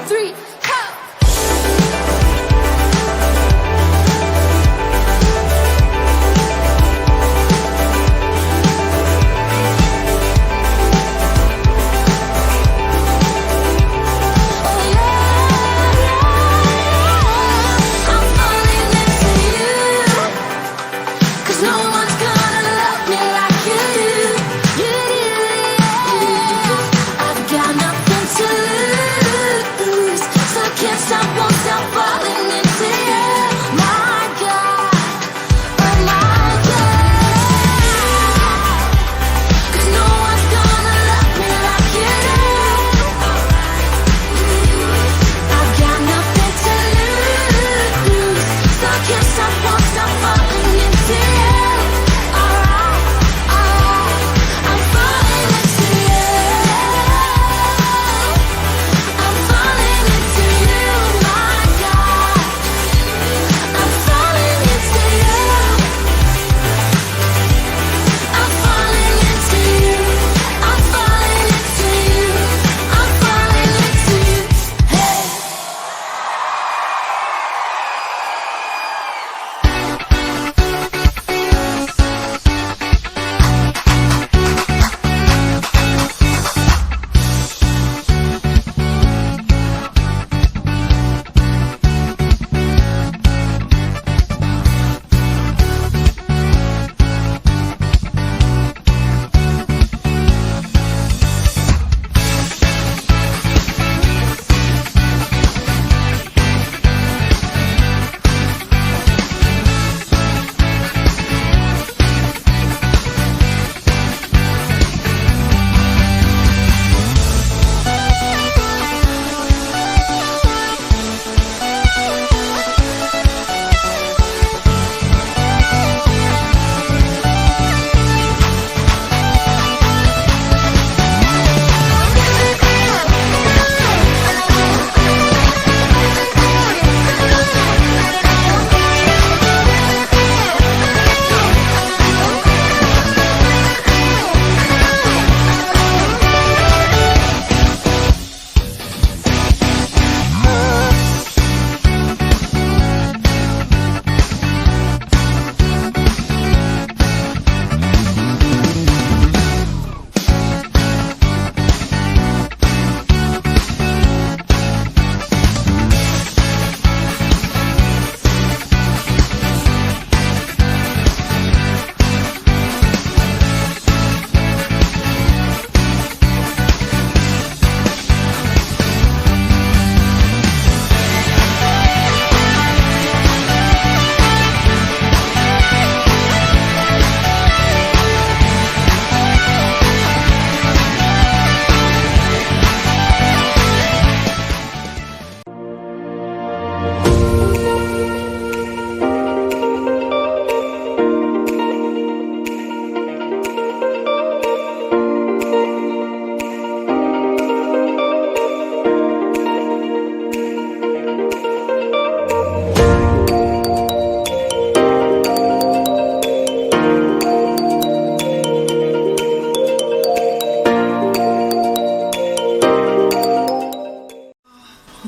three, go!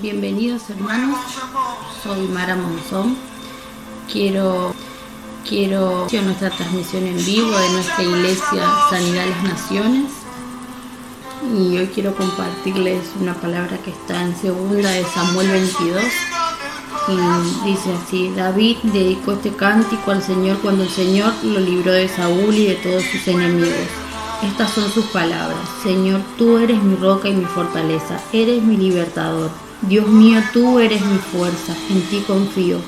Bienvenidos hermanos, soy Mara Monzón. Quiero nuestra transmisión en vivo de nuestra iglesia Sanidad de las Naciones, y hoy quiero compartirles una palabra que está en 2 de Samuel 22 y dice así: David dedicó este cántico al Señor cuando el Señor lo libró de Saúl y de todos sus enemigos. Estas son sus palabras: Señor, tú eres mi roca y mi fortaleza, eres mi libertador. Dios mío, tú eres mi fuerza, en ti confío.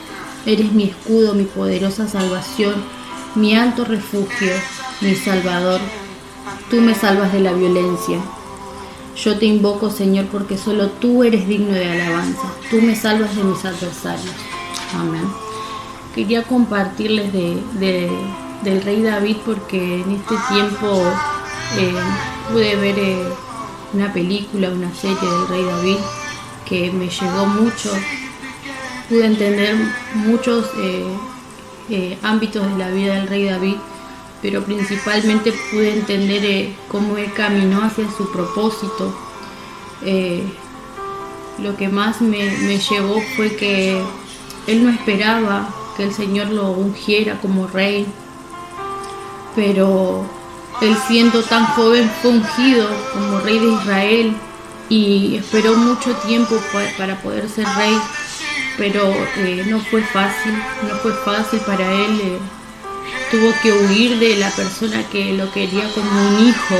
Eres mi escudo, mi poderosa salvación, mi alto refugio, mi salvador. Tú me salvas de la violencia. Yo te invoco, Señor, porque solo tú eres digno de alabanza. Tú me salvas de mis adversarios. Amén. Quería compartirles del rey David, porque en este tiempo pude ver una película, una serie del rey David que me llegó mucho. Pude entender muchos ámbitos de la vida del rey David, pero principalmente pude entender cómo él caminó hacia su propósito. lo que más me llegó fue que él no esperaba que el Señor lo ungiera como rey, pero él, siendo tan joven, fue ungido como rey de Israel y esperó mucho tiempo para poder ser rey, pero no fue fácil para él. Tuvo que huir de la persona que lo quería como un hijo,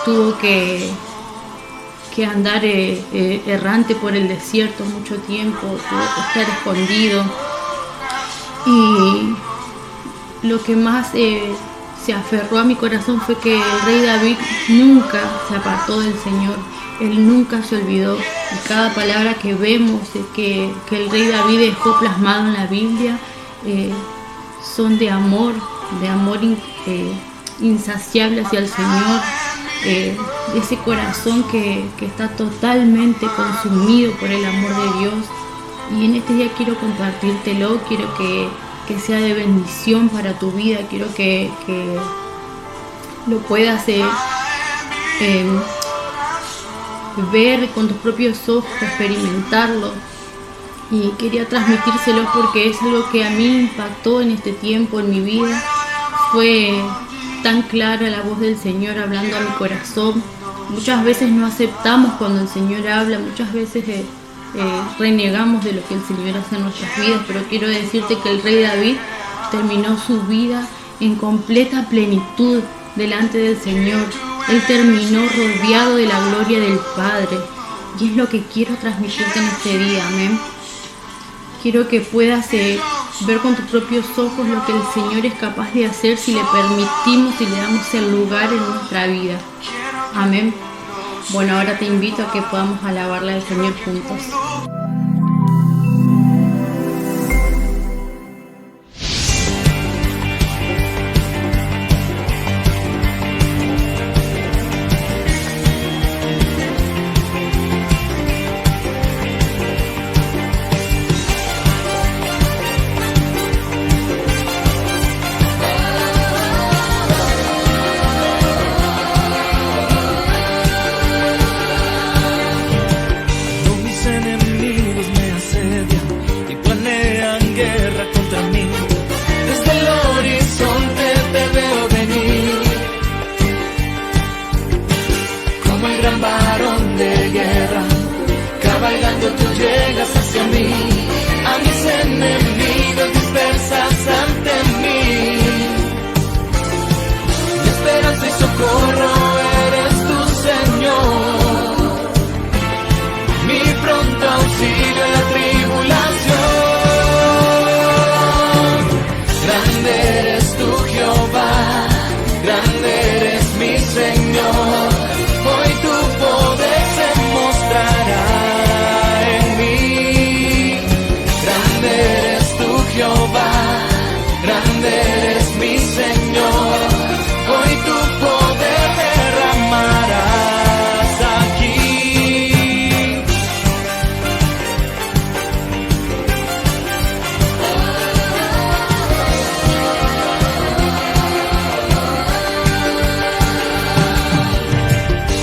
tuvo que andar errante por el desierto mucho tiempo, tuvo que estar escondido. Y lo que más se aferró a mi corazón fue que el rey David nunca se apartó del Señor, él nunca se olvidó. Y cada palabra que vemos que el rey David dejó plasmado en la Biblia son de amor insaciable hacia el Señor, ese corazón que está totalmente consumido por el amor de Dios. Y en este día quiero compartírtelo, quiero que sea de bendición para tu vida, quiero que lo puedas ver con tus propios ojos, experimentarlo. Y quería transmitírselo porque es algo que a mí impactó en este tiempo, en mi vida. Fue tan clara la voz del Señor hablando a mi corazón. Muchas veces no aceptamos cuando el Señor habla, muchas veces renegamos de lo que el Señor hace en nuestras vidas, pero quiero decirte que el rey David terminó su vida en completa plenitud delante del Señor. Él terminó rodeado de la gloria del Padre, y es lo que quiero transmitirte en este día, amén. Quiero que puedas ver con tus propios ojos lo que el Señor es capaz de hacer si le permitimos y le damos el lugar en nuestra vida. Amén. Bueno, ahora te invito a que podamos alabarle al Señor juntos. Cabalgando tú llegas hacia mí, a mis enemigos dispersas ante mí. Mi esperanza y socorro eres tú, Señor, mi pronto auxilio en la tribulación. Grande eres tú, Jehová, grande eres mi Señor. Hoy tu poder se mostrará. Jehová, grande eres mi Señor, hoy tu poder derramarás aquí.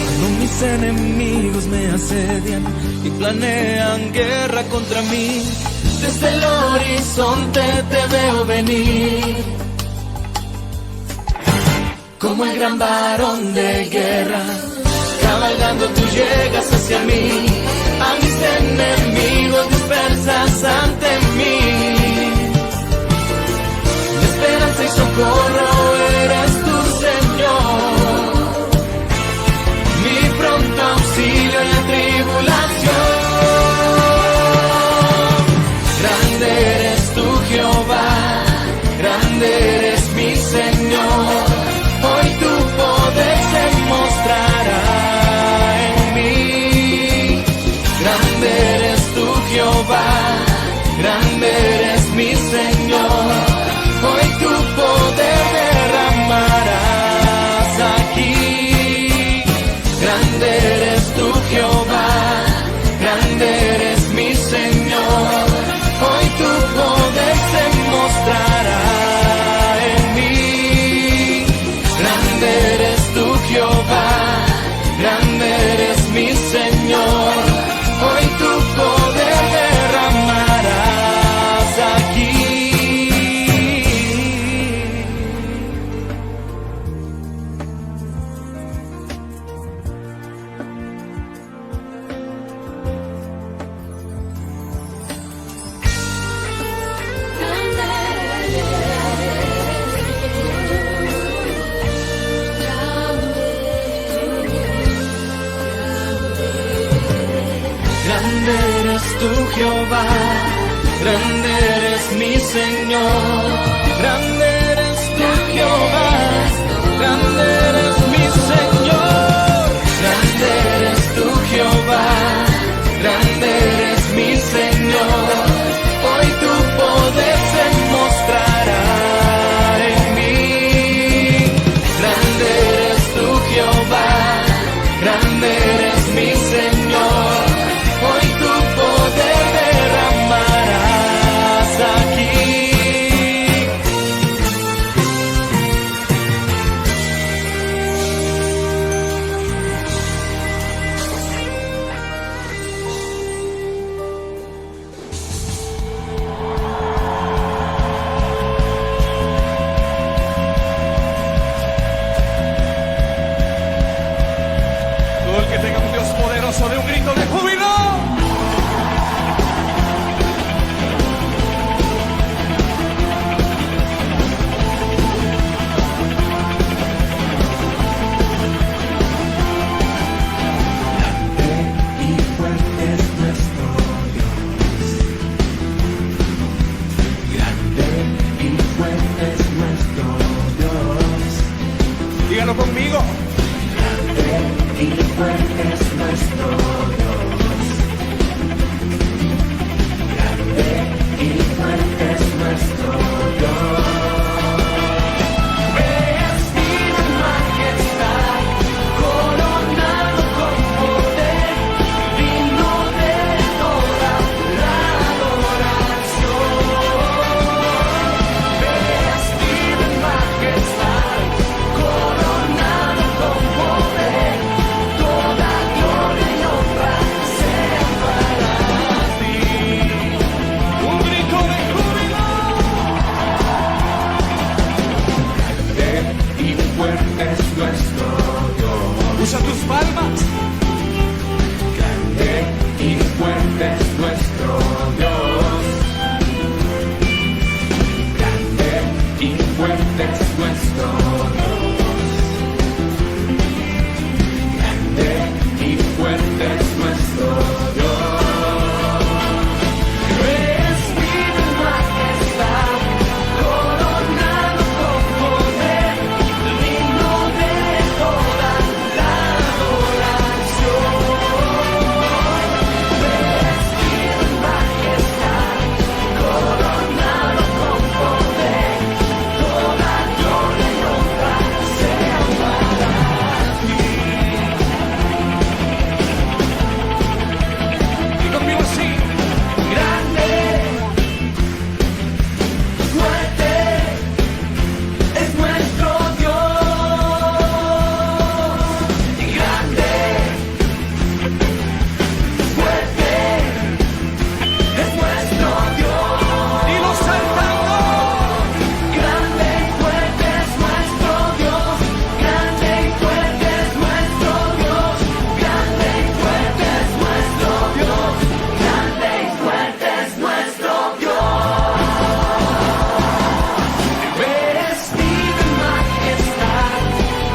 Cuando mis enemigos me asedian y planean guerra contra mí, desde el horizonte te veo venir, como el gran varón de guerra, cabalgando tú llegas hacia mí, a mis enemigos dispersas ante mí. Mi esperanza y socorro eres tú, Señor, mi pronto auxilio en la tribulación. Grande eres tú, Jehová, grande eres mi Señor, hoy tu poder se mostrará en mí. Grande eres tú, Jehová, grande eres mi Señor, hoy tu poder derramarás aquí. Grande eres tú, Jehová, grande eres mi Señor, hoy tu poder se mostrará en mí. Grande eres tú, Jehová, grande eres mi Señor, hoy eres tú, Jehová, grande eres mi Señor, grande eres tú, Jehová, grande eres mi Señor, grande eres tú, Jehová, grande eres mi Señor, hoy tu poder se mostrará en mí, grande eres tú, Jehová, grande eres mi Señor, hoy tu poder derramarás aquí. Todo el que tenga un Dios poderoso de un grito de júbilo. Dígalo conmigo. Un grito de júbilo. Y fuerte es nuestro Dios, Usa tus palmas. grande y fuerte es nuestro Dios, grande y fuerte es nuestro Dios, grande y fuerte es nuestro Dios. Vestido en majestad, coronado con poder, digno de toda la adoración. Vestido en majestad, coronado con poder, toda gloria y honra sean para ti. Y conmigo así. Grande, fuerte es nuestro Dios. Grande, fuerte es nuestro Dios. Y los saltando. Grande y fuerte es nuestro Dios. Grande y fuerte es nuestro Dios. Grande y fuerte es nuestro Dios. Grande y fuerte es nuestro Dios. Vestido en majestad,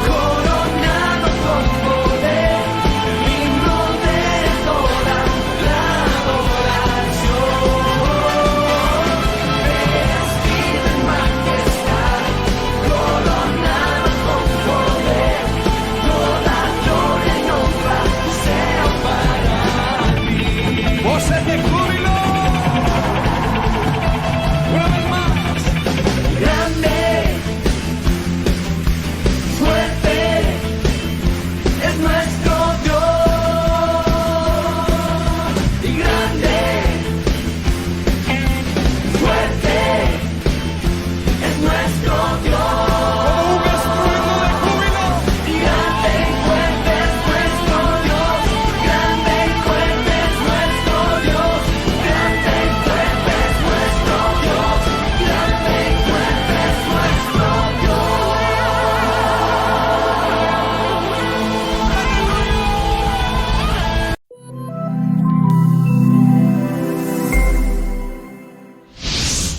coronado con poder, digno de toda la adoración. Vestido en majestad, coronado con poder, toda gloria y honra sea para ti. Voces de júbilo. Una vez más. Grande, fuerte es nuestro Dios. Y grande, fuerte es nuestro Dios. Como un estruendo de júbilo. Y grande y fuerte es nuestro Dios. Grande y fuerte es nuestro Dios. Grande y fuerte es nuestro Dios. Grande y fuerte es nuestro Dios.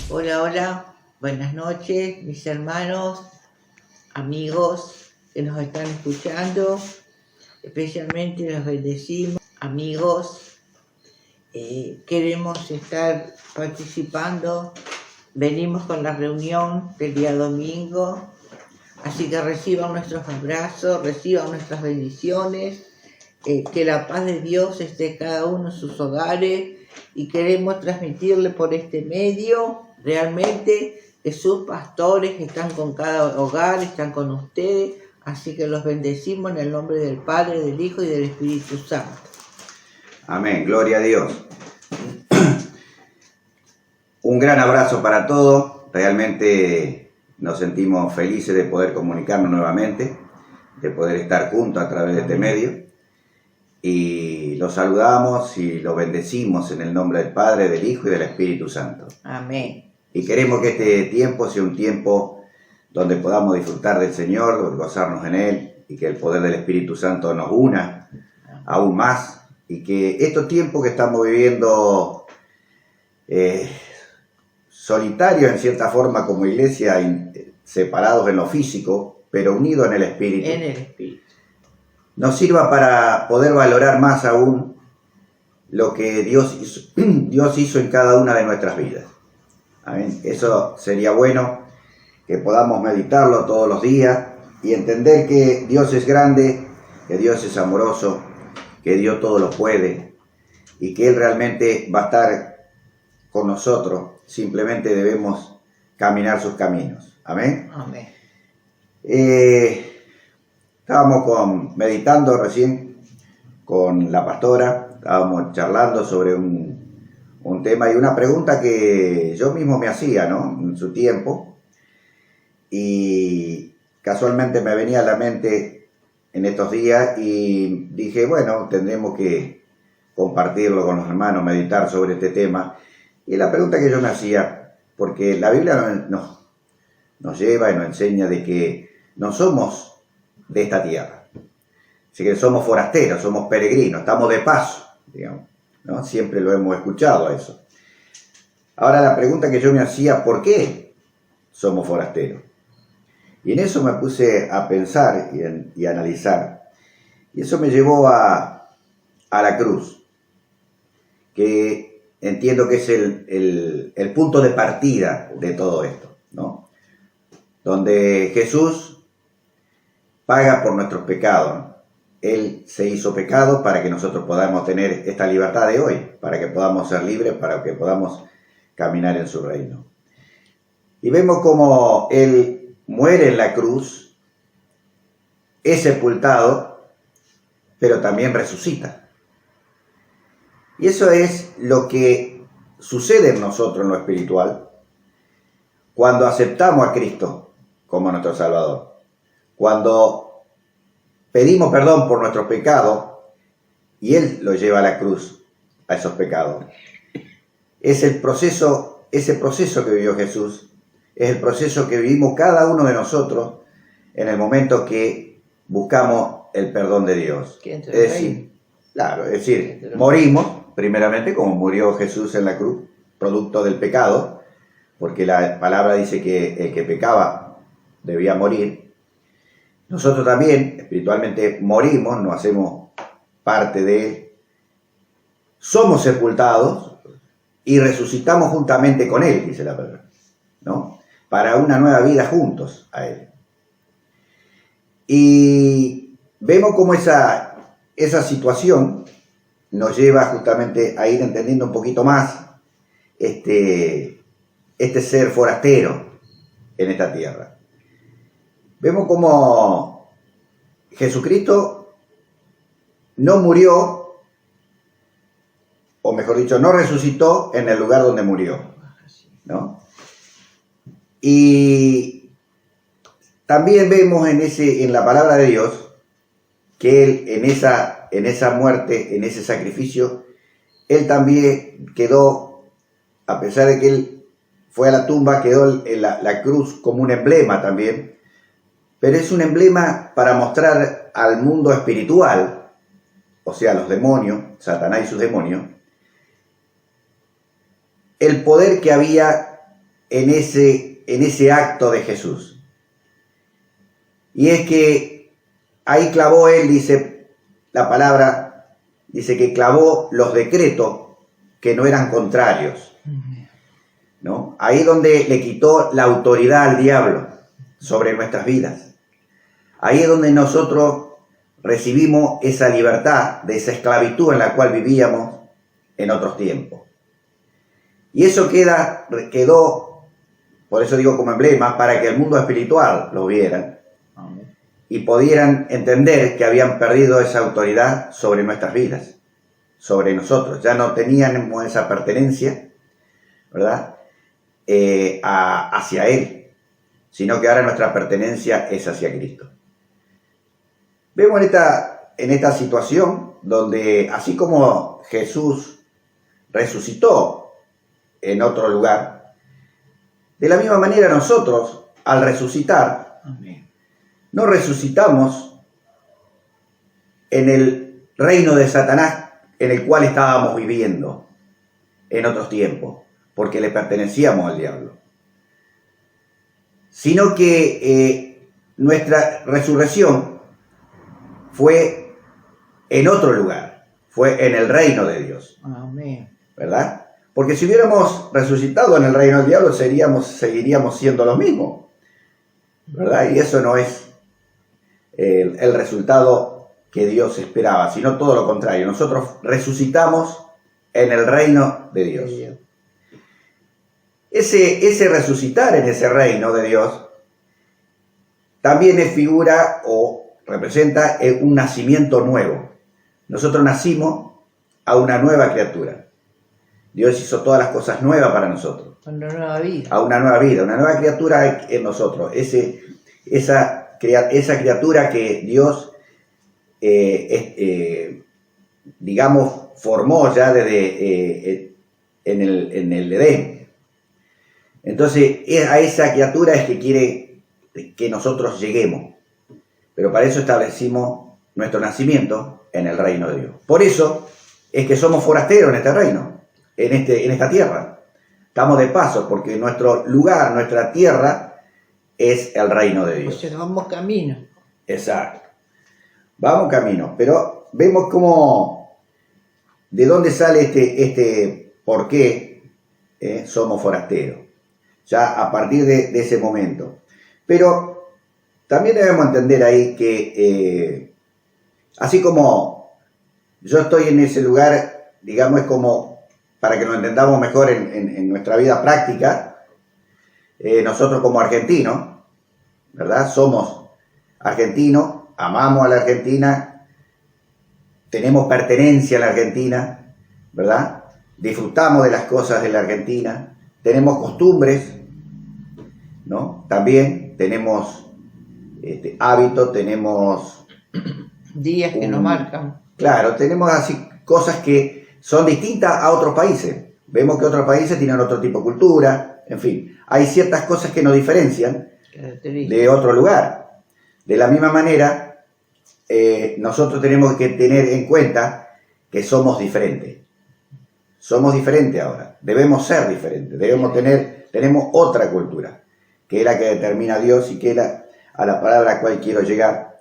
Hola, hola, buenas noches, mis hermanos, amigos que nos están escuchando, especialmente los bendecimos, amigos. queremos estar participando. Venimos con la reunión del día domingo, así que reciban nuestros abrazos, reciban nuestras bendiciones, que la paz de Dios esté en cada uno en sus hogares, y queremos transmitirle por este medio realmente que sus pastores están con cada hogar, están con ustedes, así que los bendecimos en el nombre del Padre, del Hijo y del Espíritu Santo. Amén, gloria a Dios. Un gran abrazo para todos. Realmente nos sentimos felices de poder comunicarnos nuevamente, de poder estar juntos a través de este medio. Y los saludamos y los bendecimos en el nombre del Padre, del Hijo y del Espíritu Santo. Amén. Y queremos que este tiempo sea un tiempo donde podamos disfrutar del Señor, gozarnos en Él, y que el poder del Espíritu Santo nos una aún más. Y que estos tiempos que estamos viviendo solitarios en cierta forma como iglesia, separados en lo físico, pero unidos en el Espíritu, nos sirva para poder valorar más aún lo que Dios hizo en cada una de nuestras vidas. Amén. Eso sería bueno, que podamos meditarlo todos los días y entender que Dios es grande, que Dios es amoroso, que Dios todo lo puede y que Él realmente va a estar con nosotros. Simplemente debemos caminar sus caminos. Amén. Amén. Estábamos meditando recién con la pastora, estábamos charlando sobre un tema y una pregunta que yo mismo me hacía, ¿no?, en su tiempo, y casualmente me venía a la mente en estos días y dije, bueno, tendremos que compartirlo con los hermanos, meditar sobre este tema. Y la pregunta que yo me hacía, porque la Biblia nos lleva y nos enseña de que no somos de esta tierra, así que somos forasteros, somos peregrinos, estamos de paso, digamos, ¿no? Siempre lo hemos escuchado eso. Ahora la pregunta que yo me hacía, ¿por qué somos forasteros? Y en eso me puse a pensar y a analizar, y eso me llevó a la cruz, que entiendo que es el punto de partida de todo esto, ¿no? Donde Jesús paga por nuestros pecados, ¿no? Él se hizo pecado para que nosotros podamos tener esta libertad de hoy, para que podamos ser libres, para que podamos caminar en su reino. Y vemos cómo Él muere en la cruz, es sepultado, pero también resucita. Y eso es lo que sucede en nosotros en lo espiritual cuando aceptamos a Cristo como nuestro Salvador. Cuando pedimos perdón por nuestros pecados y Él los lleva a la cruz, a esos pecados. Es el proceso, ese proceso que vivió Jesús, es el proceso que vivimos cada uno de nosotros en el momento que buscamos el perdón de Dios. Es decir, morimos primeramente como murió Jesús en la cruz, producto del pecado, porque la palabra dice que el que pecaba debía morir. Nosotros también espiritualmente morimos, no hacemos parte de Él, somos sepultados y resucitamos juntamente con Él, dice la palabra, ¿no?, para una nueva vida juntos a Él. Y vemos cómo esa situación nos lleva justamente a ir entendiendo un poquito más este ser forastero en esta tierra. Vemos cómo Jesucristo no murió, o mejor dicho, no resucitó en el lugar donde murió, ¿no? Y también vemos en la palabra de Dios que Él en esa muerte, en ese sacrificio, Él también quedó, a pesar de que Él fue a la tumba, quedó en la cruz como un emblema también. Pero es un emblema para mostrar al mundo espiritual, o sea, los demonios, Satanás y sus demonios, el poder que había en ese acto de Jesús. Y es que ahí clavó Él, dice la palabra, dice que clavó los decretos que no eran contrarios, ¿no? Ahí donde le quitó la autoridad al diablo sobre nuestras vidas. Ahí es donde nosotros recibimos esa libertad de esa esclavitud en la cual vivíamos en otros tiempos. Y eso quedó, por eso digo como emblema, para que el mundo espiritual lo vieran y pudieran entender que habían perdido esa autoridad sobre nuestras vidas, sobre nosotros. Ya no teníamos esa pertenencia, ¿verdad? Hacia Él, sino que ahora nuestra pertenencia es hacia Cristo. Vemos en esta situación donde, así como Jesús resucitó en otro lugar, de la misma manera nosotros, al resucitar, no resucitamos en el reino de Satanás en el cual estábamos viviendo en otros tiempos, porque le pertenecíamos al diablo, sino que nuestra resurrección fue en otro lugar, fue en el reino de Dios. Amén. ¿Verdad? Porque si hubiéramos resucitado en el reino del diablo, seguiríamos siendo los mismos, ¿verdad? Y eso no es el resultado que Dios esperaba, sino todo lo contrario. Nosotros resucitamos en el reino de Dios. Ese resucitar en ese reino de Dios también es figura o representa un nacimiento nuevo. Nosotros nacimos a una nueva criatura. Dios hizo todas las cosas nuevas para nosotros. Una nueva vida. A una nueva vida, una nueva criatura en nosotros. Esa criatura que Dios, digamos, formó ya desde en el Edén. Entonces, a esa criatura es que quiere que nosotros lleguemos. Pero para eso establecimos nuestro nacimiento en el reino de Dios. Por eso es que somos forasteros en este reino, en esta tierra. Estamos de paso porque nuestro lugar, nuestra tierra, es el reino de Dios. O sea, vamos camino. Exacto. Vamos camino. Pero vemos cómo, de dónde sale este por qué somos forasteros. Ya a partir de ese momento. Pero también debemos entender ahí que, así como yo estoy en ese lugar, digamos, es como, para que lo entendamos mejor en nuestra vida práctica, nosotros como argentinos, ¿verdad? Somos argentinos, amamos a la Argentina, tenemos pertenencia a la Argentina, ¿verdad? Disfrutamos de las cosas de la Argentina, tenemos costumbres, ¿no? También tenemos hábitos, tenemos días que nos marcan. Claro, tenemos así cosas que son distintas a otros países. Vemos que otros países tienen otro tipo de cultura, en fin. Hay ciertas cosas que nos diferencian de otro lugar. De la misma manera, nosotros tenemos que tener en cuenta que somos diferentes. Somos diferentes ahora. Debemos ser diferentes. Tenemos otra cultura, que es la que determina Dios y que es a la palabra a la cual quiero llegar.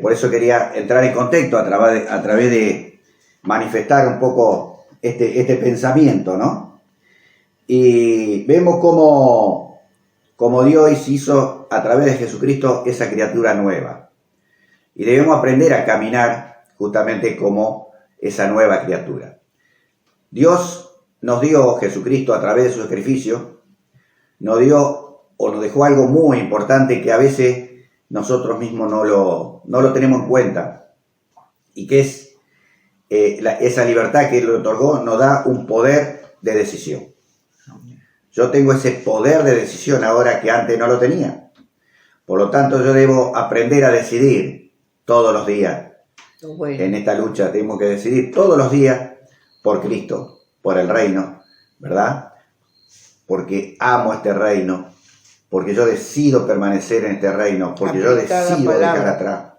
Por eso quería entrar en contexto a través de manifestar un poco este pensamiento, ¿no? Y vemos cómo Dios hizo a través de Jesucristo esa criatura nueva. Y debemos aprender a caminar justamente como esa nueva criatura. Dios nos dio, Jesucristo, a través de su sacrificio, nos dejó algo muy importante que a veces nosotros mismos no lo tenemos en cuenta, y que es esa libertad que Él le otorgó, nos da un poder de decisión. Yo tengo ese poder de decisión ahora que antes no lo tenía. Por lo tanto, yo debo aprender a decidir todos los días. Bueno. En esta lucha tenemos que decidir todos los días por Cristo, por el reino, ¿verdad? Porque amo este reino, porque yo decido permanecer en este reino, porque yo decido dejar atrás.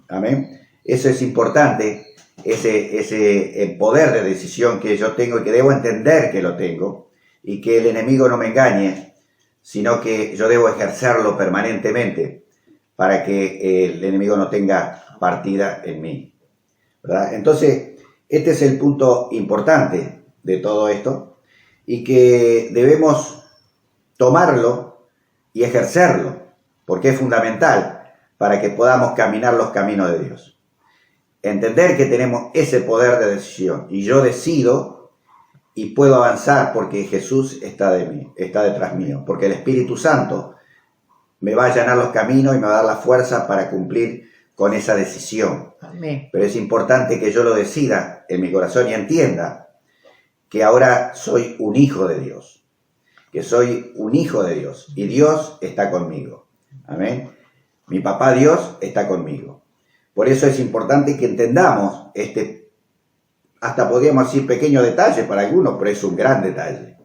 Amén. Eso es importante, ese poder de decisión que yo tengo y que debo entender que lo tengo, y que el enemigo no me engañe, sino que yo debo ejercerlo permanentemente para que el enemigo no tenga partida en mí, ¿verdad? Entonces, este es el punto importante de todo esto y que debemos tomarlo y ejercerlo, porque es fundamental para que podamos caminar los caminos de Dios. Entender que tenemos ese poder de decisión y yo decido y puedo avanzar porque Jesús está detrás mío, porque el Espíritu Santo me va a allanar los caminos y me va a dar la fuerza para cumplir con esa decisión. Amén. Pero es importante que yo lo decida en mi corazón y entienda que ahora soy un hijo de Dios, que soy un hijo de Dios y Dios está conmigo. Amén. Mi papá Dios está conmigo. Por eso es importante que entendamos hasta podríamos decir pequeño detalle para algunos, pero es un gran detalle.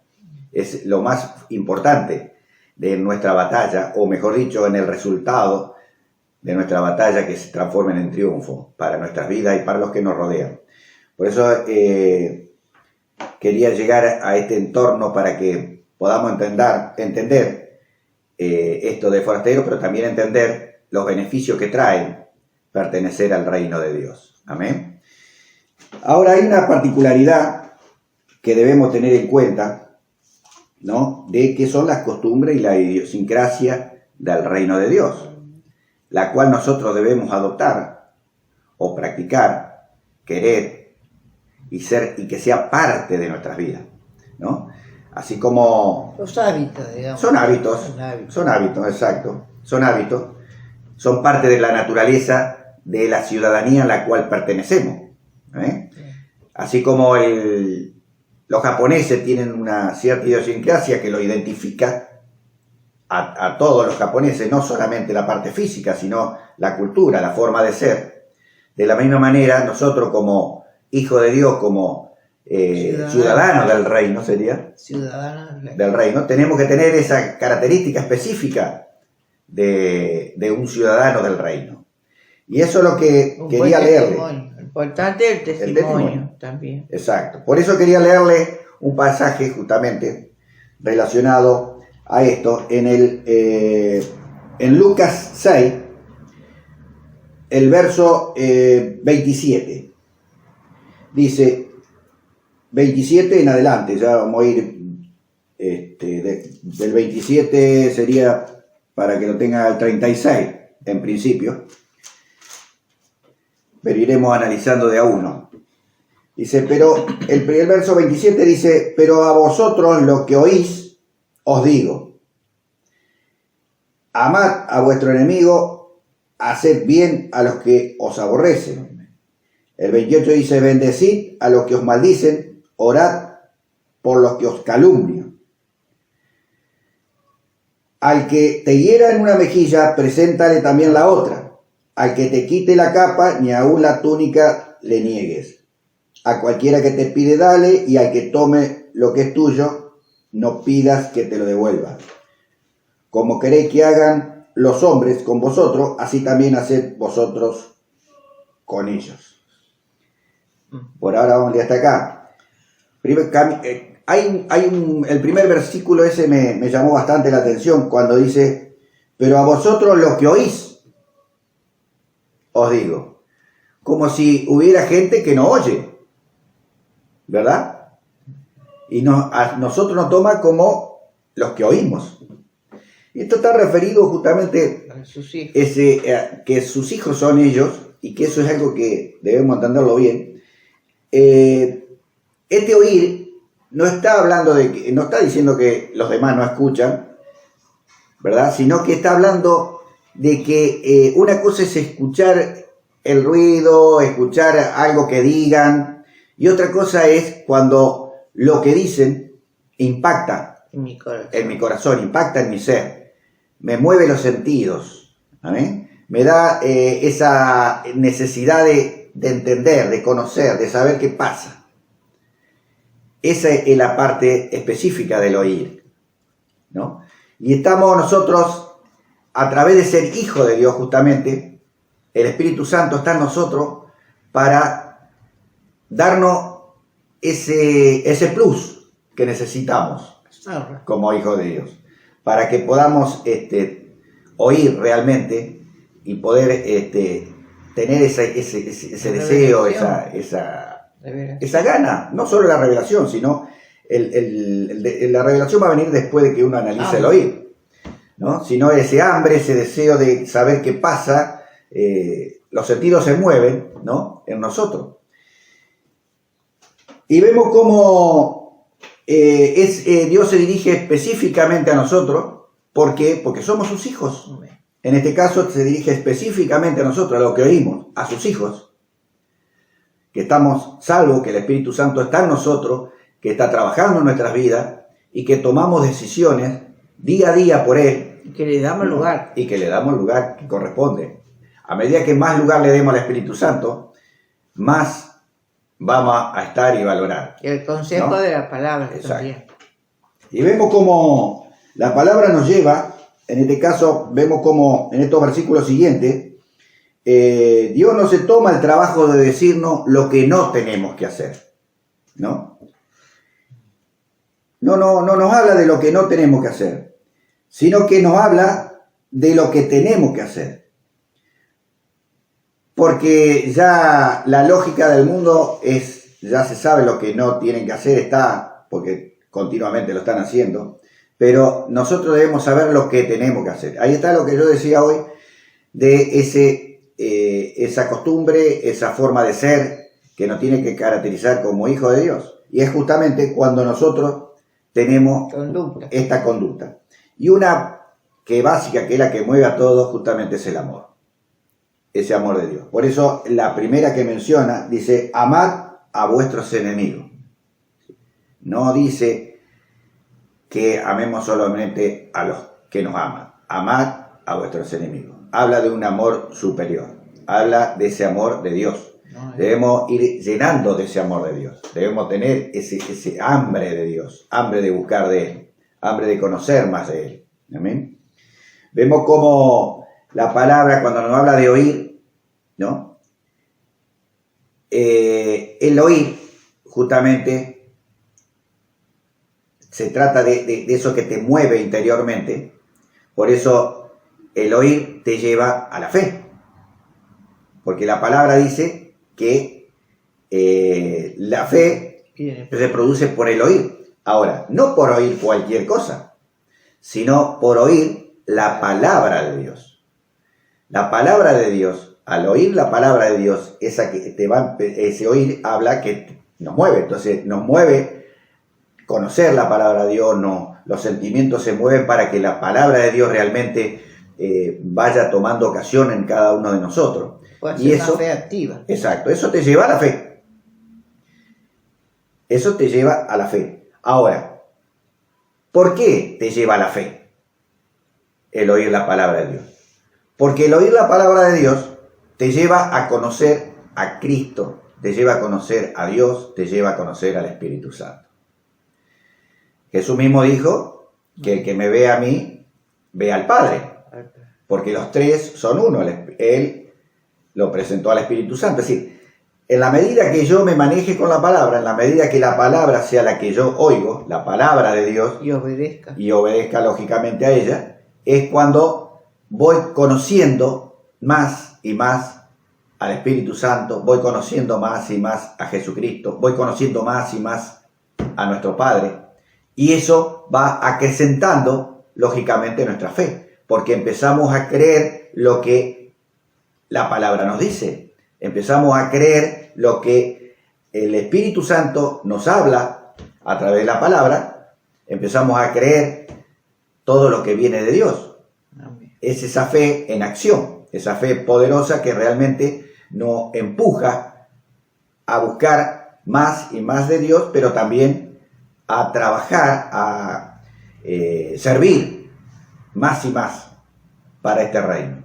Es lo más importante de nuestra batalla, o mejor dicho, en el resultado de nuestra batalla que se transformen en triunfo para nuestras vidas y para los que nos rodean. Por eso quería llegar a este entorno para que podamos entender esto de forastero, pero también entender los beneficios que trae pertenecer al reino de Dios. Amén. Ahora hay una particularidad que debemos tener en cuenta, ¿no? De que son las costumbres y la idiosincrasia del reino de Dios, la cual nosotros debemos adoptar o practicar, querer y que sea parte de nuestras vidas, ¿no? Así como Los hábitos, digamos. son hábitos, exacto, son hábitos, son parte de la naturaleza de la ciudadanía a la cual pertenecemos, ¿eh? Así como los japoneses tienen una cierta idiosincrasia que lo identifica a todos los japoneses, no solamente la parte física, sino la cultura, la forma de ser. De la misma manera, nosotros como hijos de Dios, como ciudadanos del reino, Ciudadanos del reino, tenemos que tener esa característica específica de un ciudadano del reino. Y eso es lo que quería leerle. Importante el testimonio también. Exacto. Por eso quería leerle un pasaje justamente relacionado a esto en Lucas 6, el verso 27. Dice, 27 en adelante, ya vamos a ir, del 27 sería para que lo tenga el 36 en principio, pero iremos analizando de a uno. Dice, pero el verso 27 dice, pero a vosotros lo que oís, os digo, amad a vuestro enemigo, haced bien a los que os aborrecen. El 28 dice, bendecid a los que os maldicen, orad por los que os calumnian. Al que te hiera en una mejilla, preséntale también la otra. Al que te quite la capa, ni aun la túnica le niegues. A cualquiera que te pide, dale, y al que tome lo que es tuyo, no pidas que te lo devuelva. Como queréis que hagan los hombres con vosotros, así también haced vosotros con ellos. Por ahora vamos hasta acá. El primer versículo ese me llamó bastante la atención cuando dice, pero a vosotros los que oís, os digo, como si hubiera gente que no oye, ¿verdad? Y a nosotros nos toma como los que oímos. Y esto está referido justamente A sus hijos. que sus hijos son ellos, y que eso es algo que debemos entenderlo bien. Este oír no está hablando no está diciendo que los demás no escuchan, ¿verdad? Sino que está hablando de que una cosa es escuchar el ruido, escuchar algo que digan, y otra cosa es cuando lo que dicen impacta En mi corazón. en mi corazón, impacta en mi ser, me mueve los sentidos, ¿amén? Me da esa necesidad de entender, de conocer, de saber qué pasa. Esa es la parte específica del oír, ¿no? Y estamos nosotros, a través de ser hijo de Dios justamente, el Espíritu Santo está en nosotros para darnos ese plus que necesitamos como hijos de Dios, para que podamos oír realmente y poder tener ese deseo, Revelación. gana, no solo la revelación, sino la revelación va a venir después de que uno analice el oír, ¿no? Sino ese hambre, ese deseo de saber qué pasa, los sentidos se mueven, ¿no? En nosotros. Y vemos cómo Dios se dirige específicamente a nosotros. ¿Por qué? Porque somos sus hijos. En este caso se dirige específicamente a nosotros, a lo que oímos, a sus hijos. Que estamos salvos, que el Espíritu Santo está en nosotros, que está trabajando en nuestras vidas y que tomamos decisiones día a día por Él. Y que le damos lugar. Y que le damos el lugar que corresponde. A medida que más lugar le demos al Espíritu Santo, más vamos a estar y valorar. Y el consejo, ¿no?, de la palabra. Exacto. También. Y vemos cómo la palabra nos lleva, en este caso, vemos cómo en estos versículos siguientes, Dios no se toma el trabajo de decirnos lo que no tenemos que hacer, ¿no? No nos habla de lo que no tenemos que hacer, sino que nos habla de lo que tenemos que hacer. Porque ya la lógica del mundo ya se sabe lo que no tienen que hacer, porque continuamente lo están haciendo, pero nosotros debemos saber lo que tenemos que hacer. Ahí está lo que yo decía hoy, de esa costumbre, esa forma de ser que nos tiene que caracterizar como hijos de Dios. Y es justamente cuando nosotros tenemos esta conducta. Y una que básica, que es la que mueve a todos, justamente es el amor. Ese amor de Dios. Por eso la primera que menciona dice, amad a vuestros enemigos. No dice que amemos solamente a los que nos aman. Amad a vuestros enemigos. Habla de un amor superior. Habla de ese amor de Dios. Debemos ir llenando de ese amor de Dios. Debemos tener ese hambre de Dios. Hambre de buscar de Él. Hambre de conocer más de Él. Amén. Vemos cómo la palabra, cuando nos habla de oír, ¿no? El oír, justamente, se trata de eso que te mueve interiormente. Por eso el oír te lleva a la fe. Porque la palabra dice que la fe se produce por el oír. Ahora, no por oír cualquier cosa, sino por oír la palabra de Dios. La palabra de Dios, al oír la palabra de Dios, ese oír habla que nos mueve. Entonces nos mueve conocer la palabra de Dios, los sentimientos se mueven para que la palabra de Dios realmente vaya tomando ocasión en cada uno de nosotros. Y eso, fe activa. Exacto, eso te lleva a la fe. Eso te lleva a la fe. Ahora, ¿por qué te lleva a la fe el oír la palabra de Dios? Porque el oír la palabra de Dios te lleva a conocer a Cristo, te lleva a conocer a Dios, te lleva a conocer al Espíritu Santo. Jesús mismo dijo que el que me ve a mí, ve al Padre, porque los tres son uno. Él lo presentó al Espíritu Santo. Es decir, en la medida que yo me maneje con la palabra, en la medida que la palabra sea la que yo oigo, la palabra de Dios, y obedezca lógicamente a ella, es cuando voy conociendo más y más al Espíritu Santo, voy conociendo más y más a Jesucristo, voy conociendo más y más a nuestro Padre, y eso va acrecentando lógicamente nuestra fe, porque empezamos a creer lo que la palabra nos dice, empezamos a creer lo que el Espíritu Santo nos habla a través de la palabra, empezamos a creer todo lo que viene de Dios. Es esa fe en acción, esa fe poderosa que realmente nos empuja a buscar más y más de Dios, pero también a trabajar, a servir más y más para este reino.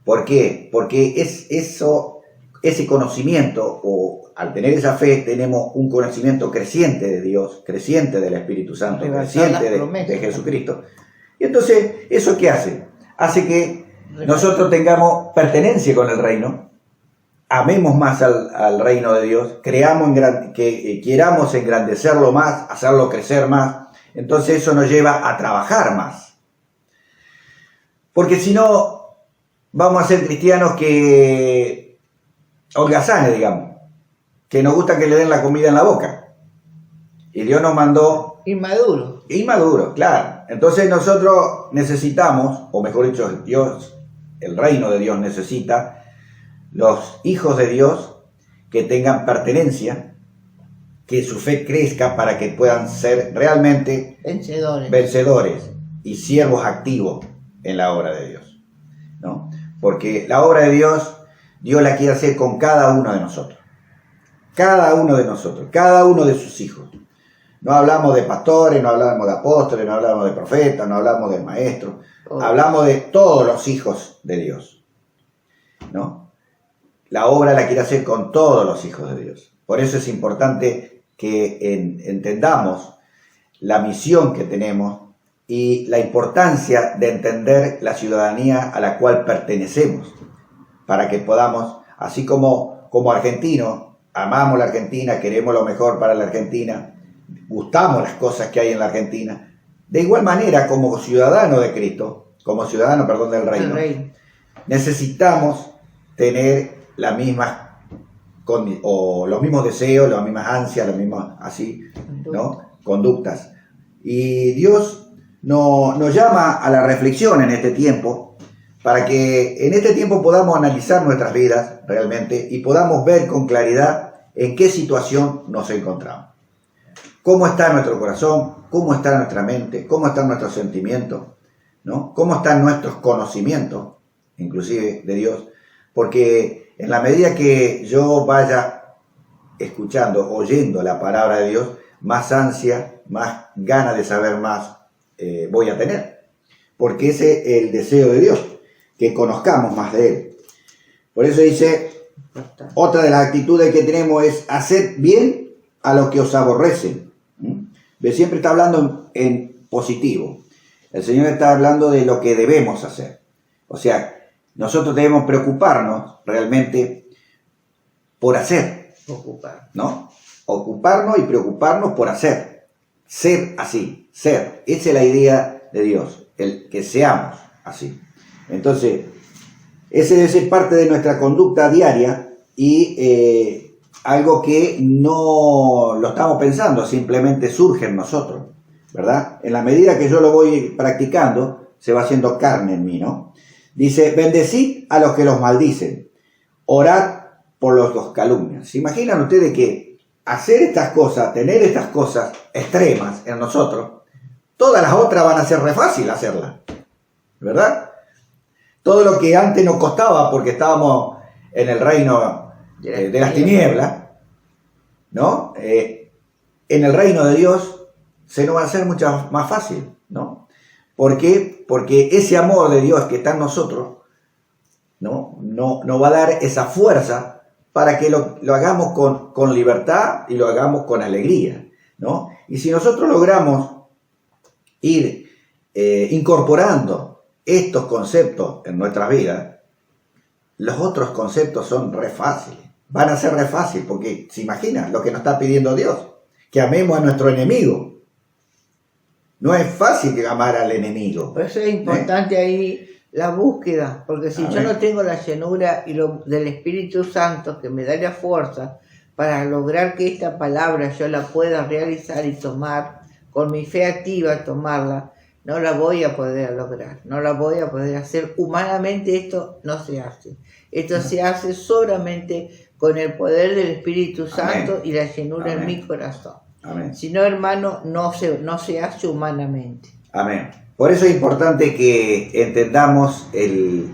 ¿Por qué? Porque ese conocimiento, o al tener esa fe, tenemos un conocimiento creciente de Dios, creciente del Espíritu Santo, creciente de Jesucristo. Y entonces, ¿eso qué hace? Hace que nosotros tengamos pertenencia con el reino, amemos más al reino de Dios, queramos engrandecerlo más, hacerlo crecer más. Entonces eso nos lleva a trabajar más. Porque si no, vamos a ser cristianos que holgazanes, digamos, que nos gusta que le den la comida en la boca. Y Dios nos mandó Inmaduro. inmaduros, claro. Entonces nosotros necesitamos, o mejor dicho, Dios, el reino de Dios necesita los hijos de Dios que tengan pertenencia, que su fe crezca para que puedan ser realmente Vencedores. vencedores y siervos activos en la obra de Dios, ¿no? Porque la obra de Dios, Dios la quiere hacer con cada uno de nosotros. Cada uno de nosotros, cada uno de sus hijos. No hablamos de pastores, no hablamos de apóstoles, no hablamos de profetas, no hablamos de maestros. Hablamos de todos los hijos de Dios, ¿no? La obra la quiere hacer con todos los hijos de Dios. Por eso es importante que entendamos la misión que tenemos y la importancia de entender la ciudadanía a la cual pertenecemos, para que podamos, así como argentinos, amamos la Argentina, queremos lo mejor para la Argentina, gustamos las cosas que hay en la Argentina, de igual manera como ciudadano de Cristo, como ciudadano, perdón, del reino, El rey. necesitamos tener las mismas o los mismos deseos, las mismas ansias, las mismas así, ¿no? Conductas. Y Dios nos llama a la reflexión en este tiempo, para que en este tiempo podamos analizar nuestras vidas realmente y podamos ver con claridad en qué situación nos encontramos. Cómo está nuestro corazón, cómo está nuestra mente, cómo están nuestros sentimientos, ¿no? Cómo están nuestros conocimientos, inclusive de Dios, porque en la medida que yo vaya escuchando, oyendo la palabra de Dios, más ansia, más ganas de saber más voy a tener, porque ese es el deseo de Dios, que conozcamos más de Él. Por eso dice, otra de las actitudes que tenemos es hacer bien a los que os aborrecen. Siempre está hablando en positivo. El Señor está hablando de lo que debemos hacer. O sea, nosotros debemos preocuparnos realmente por hacer, ¿no? Ocuparnos y preocuparnos por hacer. Ser así, ser. Esa es la idea de Dios, el que seamos así. Entonces, ese debe ser parte de nuestra conducta diaria y algo que no lo estamos pensando, simplemente surge en nosotros, ¿verdad? En la medida que yo lo voy practicando, se va haciendo carne en mí, ¿no? Dice, bendecid a los que los maldicen, orad por los que os calumnian. ¿Se imaginan ustedes que hacer estas cosas, tener estas cosas extremas en nosotros, todas las otras van a ser re fácil hacerlas, ¿verdad? Todo lo que antes nos costaba porque estábamos en el reino de las tinieblas, ¿no? En el reino de Dios se nos va a hacer mucho más fácil, ¿no? ¿Por qué? Porque ese amor de Dios que está en nosotros, ¿no? Nos va a dar esa fuerza para que lo hagamos con libertad y lo hagamos con alegría, ¿no? Y si nosotros logramos ir incorporando estos conceptos en nuestras vidas, los otros conceptos son re fáciles, van a ser re fáciles, porque se imagina lo que nos está pidiendo Dios, que amemos a nuestro enemigo. No es fácil amar al enemigo. Por eso es importante ahí la búsqueda, porque si yo no tengo la llenura del Espíritu Santo que me da la fuerza para lograr que esta palabra yo la pueda realizar y tomar, con mi fe activa tomarla, no la voy a poder lograr, no la voy a poder hacer. Humanamente esto no se hace. Esto se hace solamente con el poder del Espíritu Santo y la llenura en mi corazón. Amén. Si no, hermano, no se hace humanamente. Amén. Por eso es importante que entendamos el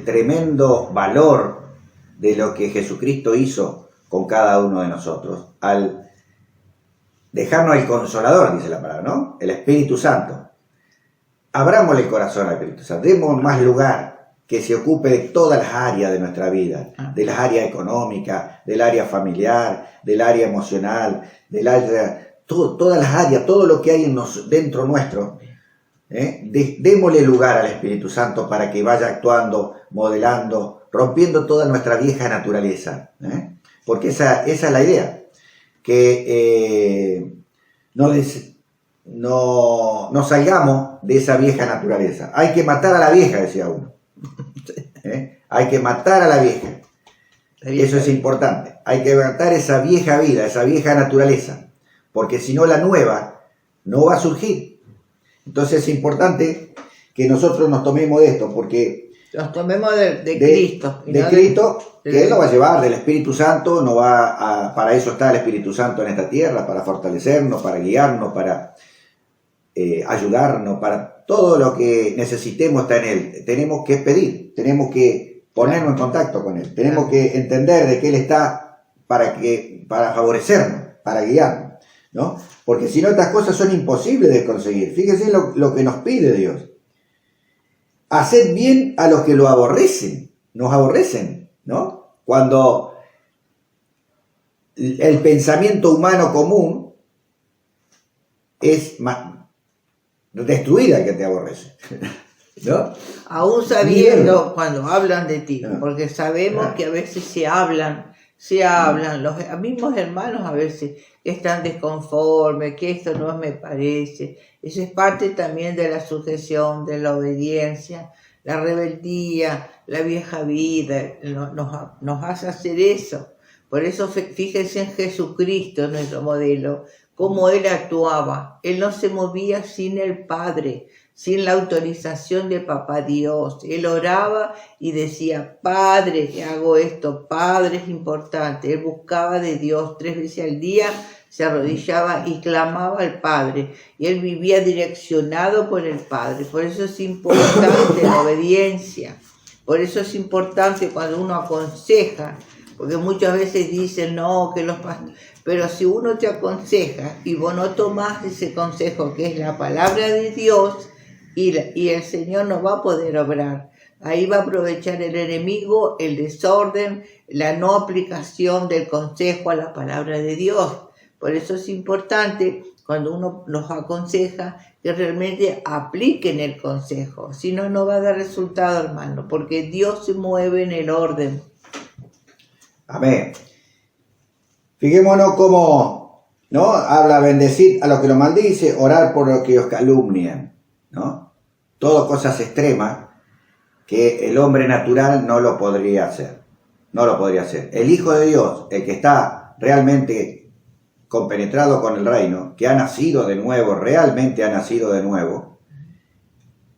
tremendo valor de lo que Jesucristo hizo con cada uno de nosotros al dejarnos el Consolador, dice la palabra, ¿no? El Espíritu Santo. Abrámosle el corazón al Espíritu Santo, demos más lugar, que se ocupe de todas las áreas de nuestra vida, de las áreas económicas, del área familiar, del área emocional, del área, todas las áreas, todo lo que hay dentro nuestro. Démosle lugar al Espíritu Santo para que vaya actuando, modelando, rompiendo toda nuestra vieja naturaleza. Porque esa es la idea, que no salgamos de esa vieja naturaleza. Hay que matar a la vieja, decía uno. Hay que matar a la vieja. Eso es importante. Hay que levantar esa vieja vida, esa vieja naturaleza, porque si no la nueva no va a surgir. Entonces es importante que nosotros nos tomemos de esto, porque Nos tomemos de Cristo. y de no Cristo, que Él lo va a llevar, del Espíritu Santo, no va a, para eso está el Espíritu Santo en esta tierra, para fortalecernos, para guiarnos, para ayudarnos, para todo lo que necesitemos está en Él. Tenemos que pedir, tenemos que ponernos en contacto con Él, tenemos que entender de que Él está para favorecernos, para guiarnos, ¿no? Porque si no, estas cosas son imposibles de conseguir. Fíjense lo que nos pide Dios. Haced bien a los que lo aborrecen, nos aborrecen, ¿no? Cuando el pensamiento humano común es destruir al que te aborrece, ¿no? Aún sabiendo cuando hablan de ti, porque sabemos Ah. que a veces se hablan, los mismos hermanos a veces que están desconformes, que esto no me parece. Eso es parte también de la sujeción, de la obediencia, la rebeldía, la vieja vida, nos hace hacer eso. Por eso fíjense en Jesucristo, nuestro modelo, cómo Él actuaba. Él no se movía sin el Padre, sin la autorización de Papá Dios. Él oraba y decía, Padre, hago esto, Padre es importante. Él buscaba de Dios 3 veces al día, se arrodillaba y clamaba al Padre. Y él vivía direccionado por el Padre. Por eso es importante la obediencia. Por eso es importante cuando uno aconseja, porque muchas veces dicen, no, que los pastores... Pero si uno te aconseja y vos no tomás ese consejo que es la palabra de Dios, y el Señor no va a poder obrar. Ahí va a aprovechar el enemigo, el desorden, la no aplicación del consejo a la palabra de Dios. Por eso es importante cuando uno los aconseja que realmente apliquen el consejo. Si no, no va a dar resultado, hermano, porque Dios se mueve en el orden. Amén. Fijémonos cómo, ¿no? Habla bendecir a los que lo maldice, orar por los que os calumnian, ¿no? Todo cosas extremas que el hombre natural no lo podría hacer. No lo podría hacer. El Hijo de Dios, el que está realmente compenetrado con el reino, que ha nacido de nuevo, realmente ha nacido de nuevo,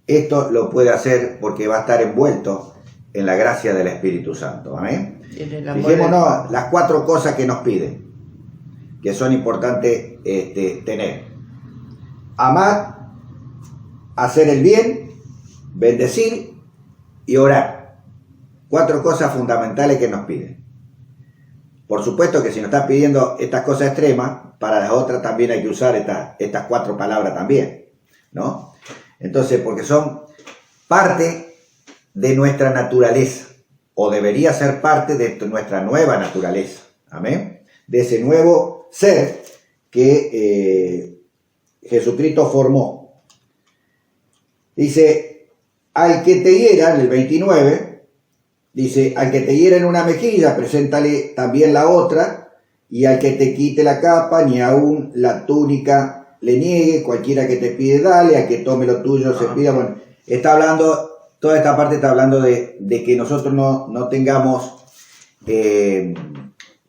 esto lo puede hacer porque va a estar envuelto en la gracia del Espíritu Santo. Amén. Fijémonos las 4 cosas que nos pide, que son importantes tener. Amar, hacer el bien, bendecir y orar. 4 cosas fundamentales que nos piden. Por supuesto que si nos está pidiendo estas cosas extremas, para las otras también hay que usar estas 4 palabras también, ¿no? Entonces, porque son parte de nuestra naturaleza, o debería ser parte de nuestra nueva naturaleza, amén, de ese nuevo ser que Jesucristo formó. Dice, al que te hiera, en el 29, dice, al que te hiera en una mejilla, preséntale también la otra, y al que te quite la capa, ni aún la túnica le niegue, cualquiera que te pide, dale, a que tome lo tuyo, se pida. Bueno, está hablando, toda esta parte está hablando de que nosotros no tengamos que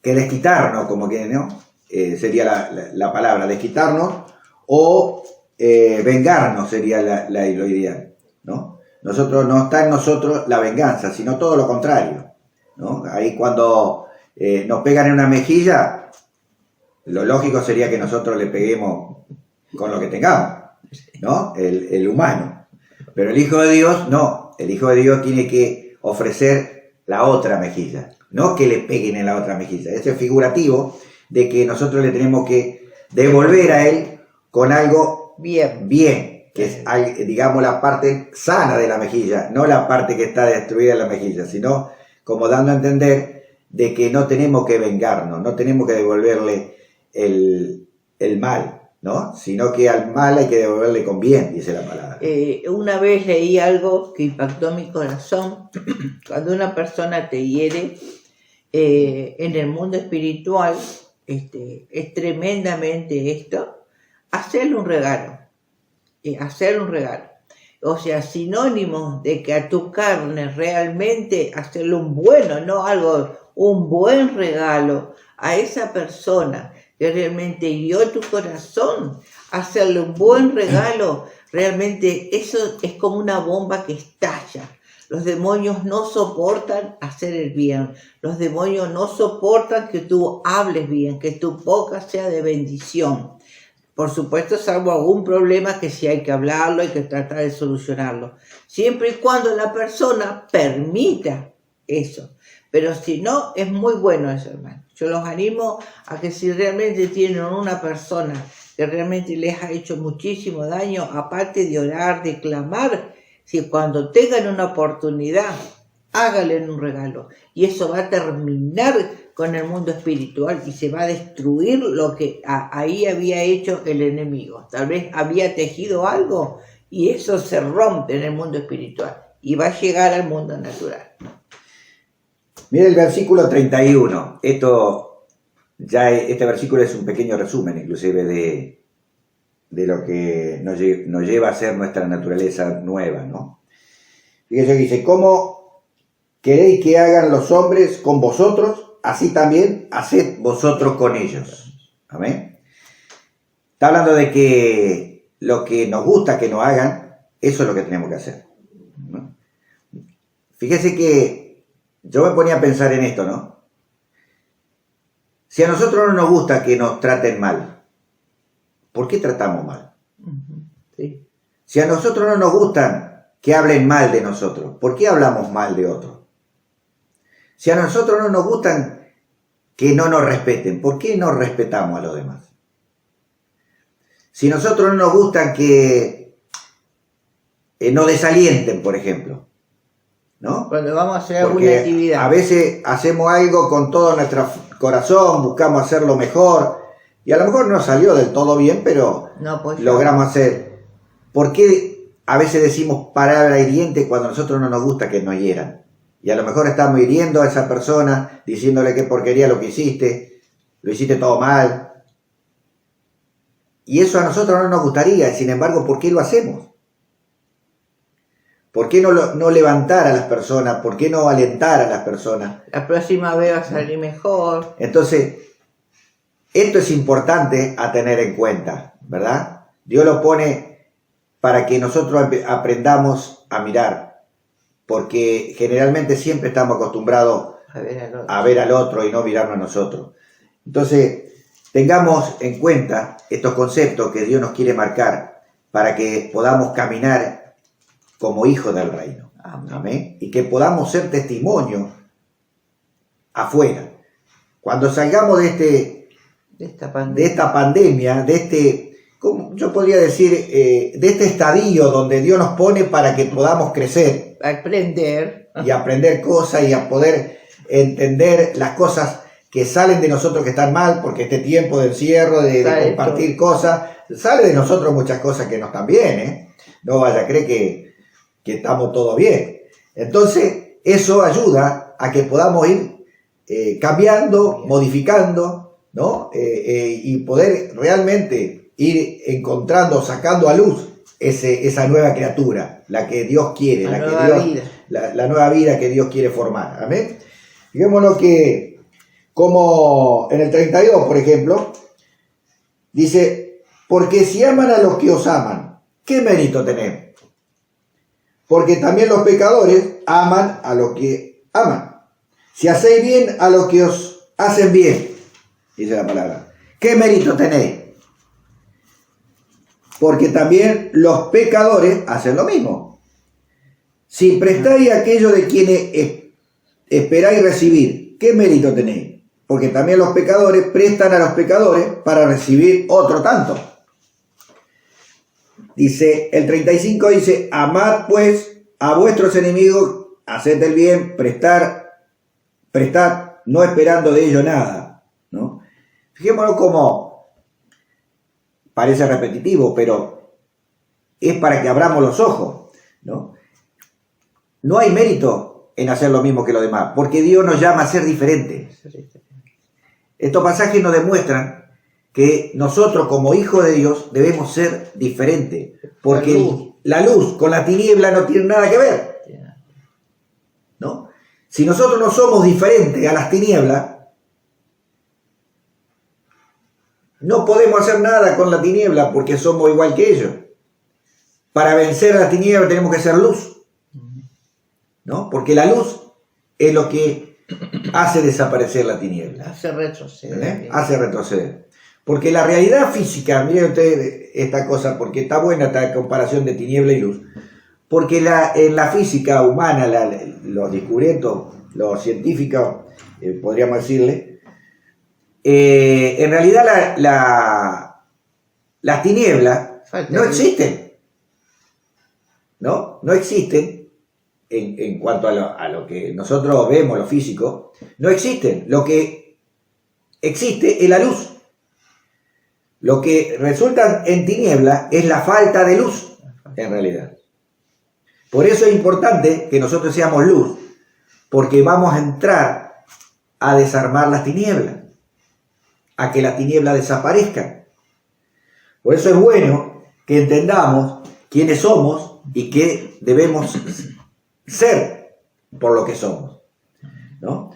desquitarnos, como que, ¿no? Sería la palabra, desquitarnos, o vengarnos sería lo ideal, ¿no? Nosotros no está en nosotros la venganza, sino todo lo contrario, ¿no? Ahí cuando nos pegan en una mejilla, lo lógico sería que nosotros le peguemos con lo que tengamos, ¿no? El humano. Pero el Hijo de Dios no, el Hijo de Dios tiene que ofrecer la otra mejilla, no que le peguen en la otra mejilla. Eso es figurativo de que nosotros le tenemos que devolver a Él con algo bien, que es, digamos, la parte sana de la mejilla, no la parte que está destruida en la mejilla, sino como dando a entender de que no tenemos que vengarnos, no tenemos que devolverle el mal, ¿no? Sino que al mal hay que devolverle con bien, dice la palabra. Una vez leí algo que impactó mi corazón. Cuando una persona te hiere en el mundo espiritual, es tremendamente esto, hacerle un regalo. o sea, sinónimo de que a tu carne realmente hacerle un bueno, no algo, un buen regalo a esa persona que realmente hirió tu corazón, hacerle un buen regalo, realmente eso es como una bomba que estalla. Los demonios no soportan hacer el bien, los demonios no soportan que tú hables bien, que tu boca sea de bendición. Por supuesto, salvo algún problema que sí hay que hablarlo, hay que tratar de solucionarlo. Siempre y cuando la persona permita eso. Pero si no, es muy bueno eso, hermano. Yo los animo a que si realmente tienen una persona que realmente les ha hecho muchísimo daño, aparte de orar, de clamar, si cuando tengan una oportunidad, háganle un regalo. Y eso va a terminar con el mundo espiritual y se va a destruir lo que ahí había hecho el enemigo. Tal vez había tejido algo y eso se rompe en el mundo espiritual y va a llegar al mundo natural. Mira el versículo 31. Este versículo es un pequeño resumen inclusive de lo que nos lleva a ser nuestra naturaleza nueva, ¿no? Fíjense que dice, ¿cómo queréis que hagan los hombres con vosotros? Así también haced vosotros con ellos. Amén. Está hablando de que lo que nos gusta que nos hagan, eso es lo que tenemos que hacer, ¿no? Fíjese que yo me ponía a pensar en esto, ¿no? Si a nosotros no nos gusta que nos traten mal, ¿por qué tratamos mal? Sí. Si a nosotros no nos gustan que hablen mal de nosotros, ¿por qué hablamos mal de otros? Si a nosotros no nos gustan que no nos respeten, ¿por qué no respetamos a los demás? Si a nosotros no nos gustan que nos desalienten, por ejemplo, ¿no? Cuando vamos a hacer Porque alguna actividad. a veces hacemos algo con todo nuestro corazón, buscamos hacerlo mejor, y a lo mejor no salió del todo bien, pero No, pues, logramos hacer. ¿Por qué a veces decimos palabra hiriente cuando a nosotros no nos gusta que nos hieran? Y a lo mejor estamos hiriendo a esa persona, diciéndole qué porquería lo hiciste todo mal. Y eso a nosotros no nos gustaría, sin embargo, ¿por qué lo hacemos? ¿Por qué no levantar a las personas? ¿Por qué no alentar a las personas? La próxima vez va a salir mejor. Entonces, esto es importante a tener en cuenta, ¿verdad? Dios lo pone para que nosotros aprendamos a mirar, porque generalmente siempre estamos acostumbrados a ver al otro y no mirarnos a nosotros. Entonces, tengamos en cuenta estos conceptos que Dios nos quiere marcar para que podamos caminar como hijos del reino. Amén. Y que podamos ser testimonio afuera. Cuando salgamos de esta pandemia, ¿cómo yo podría decir? De este estadio donde Dios nos pone para que podamos crecer. Aprender. Y aprender cosas y a poder entender las cosas que salen de nosotros que están mal, porque este tiempo de encierro, de compartir cosas, sale de nosotros muchas cosas que no están bien, ¿eh? No vaya a creer que estamos todo bien. Entonces, eso ayuda a que podamos ir cambiando, modificando, ¿no? Y poder realmente ir encontrando, sacando a luz esa nueva criatura, la que Dios quiere, la nueva vida que Dios quiere formar. Amén. Fijémonos que, como en el 32, por ejemplo, dice, porque si aman a los que os aman, ¿qué mérito tenemos? Porque también los pecadores aman a los que aman. Si hacéis bien a los que os hacen bien, dice la palabra, ¿qué mérito tenéis? Porque también los pecadores hacen lo mismo. Si prestáis aquello de quienes esperáis recibir, ¿qué mérito tenéis? Porque también los pecadores prestan a los pecadores para recibir otro tanto. Dice, el 35 dice, amad pues a vuestros enemigos, haced el bien, prestad, no esperando de ello nada, ¿no? Fijémonos cómo parece repetitivo, pero es para que abramos los ojos, ¿no? No hay mérito en hacer lo mismo que los demás, porque Dios nos llama a ser diferentes. Estos pasajes nos demuestran que nosotros como hijos de Dios debemos ser diferentes, porque la luz con la tiniebla no tienen nada que ver, ¿no? Si nosotros no somos diferentes a las tinieblas, no podemos hacer nada con la tiniebla porque somos igual que ellos. Para vencer a la tiniebla tenemos que ser luz, ¿no? Porque la luz es lo que hace desaparecer la tiniebla. Hace retroceder. Hace retroceder. Porque la realidad física, miren ustedes esta cosa, porque está buena esta comparación de tiniebla y luz. Porque en la física humana, los descubrimientos, los científicos, podríamos decirle, en realidad las tinieblas no existen. ¿No? No existen en cuanto a lo que nosotros vemos, lo físico, no existen. Lo que existe es la luz. Lo que resulta en tiniebla es la falta de luz, en realidad. Por eso es importante que nosotros seamos luz, porque vamos a entrar a desarmar las tinieblas, a que la tiniebla desaparezca. Por eso es bueno que entendamos quiénes somos y qué debemos ser por lo que somos, ¿no?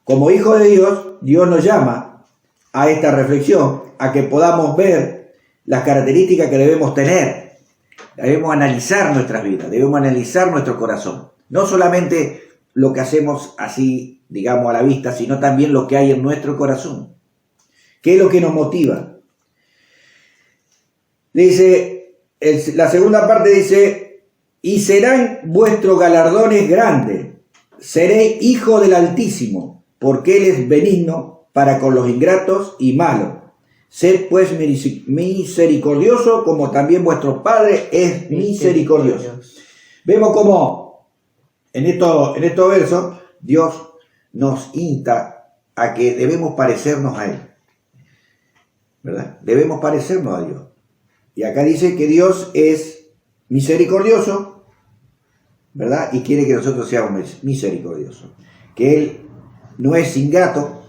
Como hijos de Dios, Dios nos llama a esta reflexión, a que podamos ver las características que debemos tener. Debemos analizar nuestras vidas, debemos analizar nuestro corazón. No solamente lo que hacemos así, digamos, a la vista, sino también lo que hay en nuestro corazón. ¿Qué es lo que nos motiva? Dice, la segunda parte dice, y serán vuestros galardones grandes, seréis hijo del Altísimo, porque Él es benigno para con los ingratos y malos. Sed pues misericordioso, como también vuestro Padre es misericordioso. Vemos cómo en estos versos Dios nos insta a que debemos parecernos a Él, ¿verdad? Debemos parecernos a Dios. Y acá dice que Dios es misericordioso, ¿verdad? Y quiere que nosotros seamos misericordiosos. Que Él no es ingrato,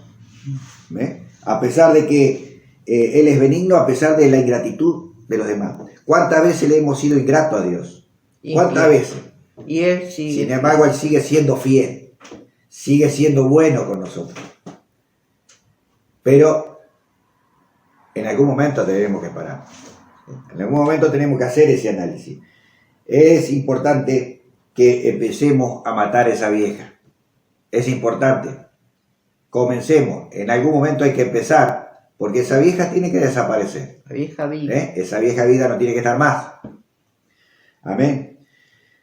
¿ve? A pesar de que Él es benigno, a pesar de la ingratitud de los demás. ¿Cuántas veces le hemos sido ingratos a Dios? ¿Cuántas veces? Y Él sigue. Sin embargo, Él sigue siendo fiel, sigue siendo bueno con nosotros. Pero en algún momento tenemos que parar. En algún momento tenemos que hacer ese análisis. Es importante que empecemos a matar a esa vieja. Es importante. Comencemos. En algún momento hay que empezar, porque esa vieja tiene que desaparecer. La vieja vida. Esa vieja vida no tiene que estar más. Amén.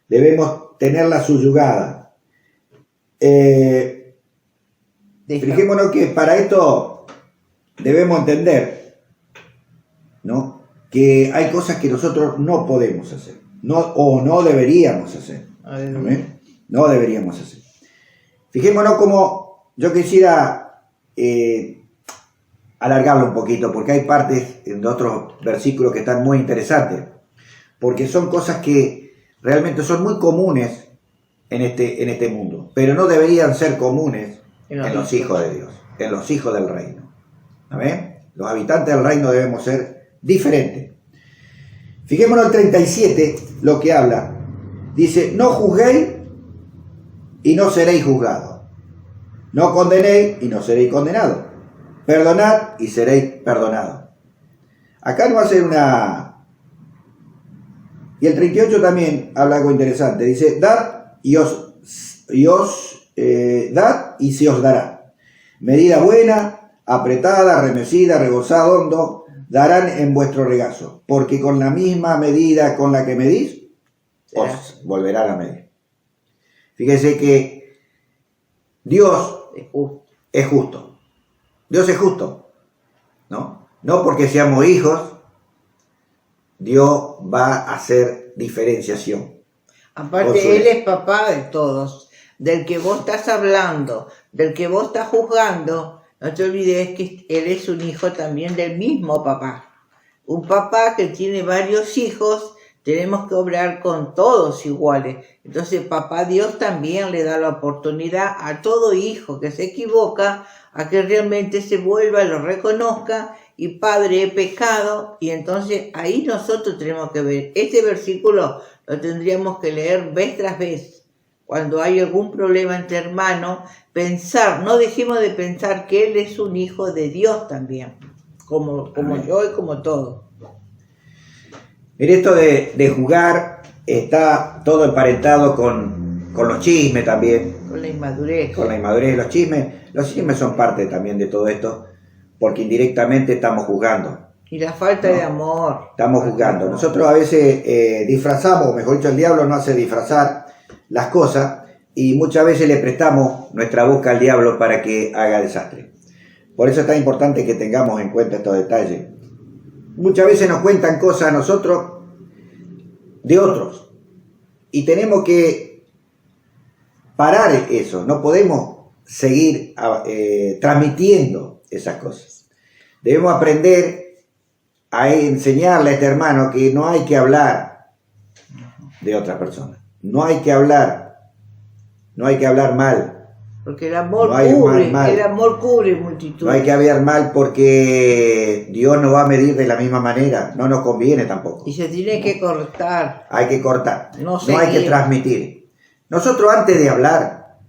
Debemos tenerla subyugada. Fijémonos que para esto debemos entender, ¿no?, que hay cosas que nosotros no podemos hacer, no deberíamos hacer. ¿Amén? No deberíamos hacer. Fijémonos como yo quisiera alargarlo un poquito, porque hay partes en otros versículos que están muy interesantes, porque son cosas que realmente son muy comunes en este mundo, pero no deberían ser comunes en los hijos de Dios, en los hijos del reino. ¿Amén? Los habitantes del reino debemos ser diferentes. Fijémonos el 37, lo que habla. Dice, no juzguéis y no seréis juzgados. No condenéis y no seréis condenados. Perdonad y seréis perdonados. Acá no va a ser una... Y el 38 también habla algo interesante. Dice, dad y dad y se os dará. Medida buena, apretada, remecida, rebosada, hondo, darán en vuestro regazo. Porque con la misma medida con la que medís, os volverán a medir. Fíjense que Dios es justo. Dios es justo, ¿no? No porque seamos hijos, Dios va a hacer diferenciación. Aparte, Él es papá de todos. Del que vos estás hablando, del que vos estás juzgando, no te olvides que Él es un hijo también del mismo papá. Un papá que tiene varios hijos, tenemos que obrar con todos iguales. Entonces, papá Dios también le da la oportunidad a todo hijo que se equivoca a que realmente se vuelva, lo reconozca y Padre, he pecado, y entonces ahí nosotros tenemos que ver. Este versículo lo tendríamos que leer vez tras vez. Cuando hay algún problema entre hermanos, pensar, no dejemos de pensar que Él es un hijo de Dios también, como yo y como todos. En esto de jugar está todo emparentado con los chismes también. Con la inmadurez. Con la inmadurez, los chismes son parte también de todo esto, porque indirectamente estamos juzgando. Y la falta de amor. Estamos juzgando. Nosotros a veces disfrazamos, o mejor dicho, el diablo nos hace disfrazar las cosas y muchas veces le prestamos nuestra boca al diablo para que haga desastre. Por eso es tan importante que tengamos en cuenta estos detalles. Muchas veces nos cuentan cosas a nosotros de otros y tenemos que parar eso. No podemos seguir transmitiendo esas cosas. Debemos aprender a enseñarle a este hermano que no hay que hablar de otra persona. No hay que hablar mal. Porque el amor mal. El amor cubre multitud. No hay que hablar mal porque Dios no va a medir de la misma manera. No nos conviene tampoco. Y se tiene que cortar. Hay que cortar. No hay que transmitir. Nosotros antes de hablar,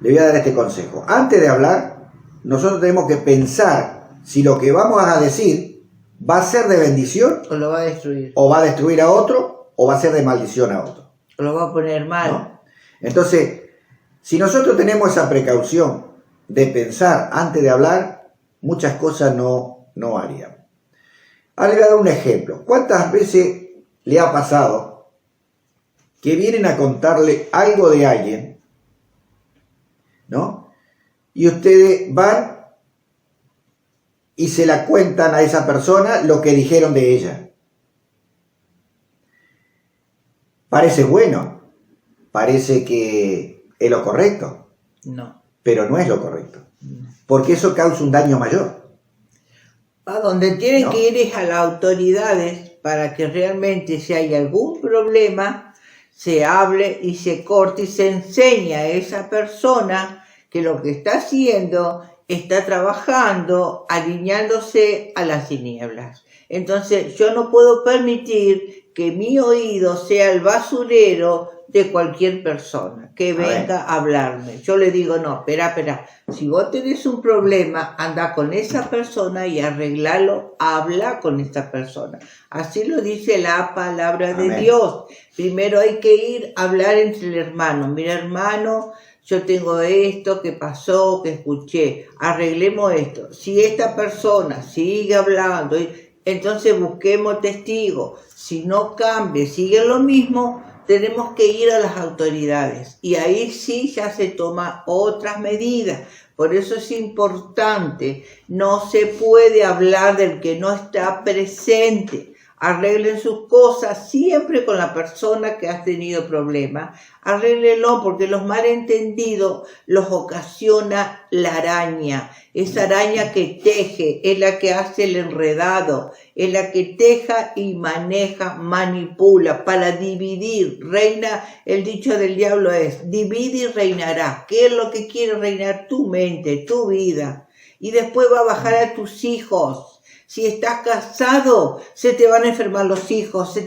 le voy a dar este consejo. Antes de hablar, nosotros tenemos que pensar si lo que vamos a decir va a ser de bendición O lo va a destruir. o va a destruir a otro o va a ser de maldición a otro. O lo va a poner mal. ¿No? Entonces, si nosotros tenemos esa precaución de pensar antes de hablar, muchas cosas no haríamos. Ahora le voy a dar un ejemplo. ¿Cuántas veces le ha pasado que vienen a contarle algo de alguien, ¿no? Y ustedes van y se la cuentan a esa persona lo que dijeron de ella? Parece bueno, parece que es lo correcto, No. pero no es lo correcto, porque eso causa un daño mayor. A donde tienen No. que ir es a las autoridades para que realmente si hay algún problema se hable y se corte y se enseñe a esa persona que lo que está haciendo está trabajando, alineándose a las tinieblas. Entonces yo no puedo permitir que mi oído sea el basurero de cualquier persona que venga a hablarme. Yo le digo, no, espera, si vos tenés un problema, anda con esa persona y arreglalo, habla con esa persona. Así lo dice la palabra de Dios. Primero hay que ir a hablar entre el hermano. Mira, hermano, yo tengo esto que pasó, que escuché, arreglemos esto. Si esta persona sigue hablando, entonces busquemos testigos. Si no cambia, sigue lo mismo, tenemos que ir a las autoridades y ahí sí ya se toman otras medidas. Por eso es importante, no se puede hablar del que no está presente. Arreglen sus cosas siempre con la persona que ha tenido problemas. Arréglenlo porque los malentendidos los ocasiona la araña. Esa araña que teje es la que hace el enredado, es la que teja y maneja, manipula para dividir. Reina, el dicho del diablo es, divide y reinará. ¿Qué es lo que quiere reinar? Tu mente, tu vida. Y después va a bajar a tus hijos. Si estás casado, se te van a enfermar los hijos,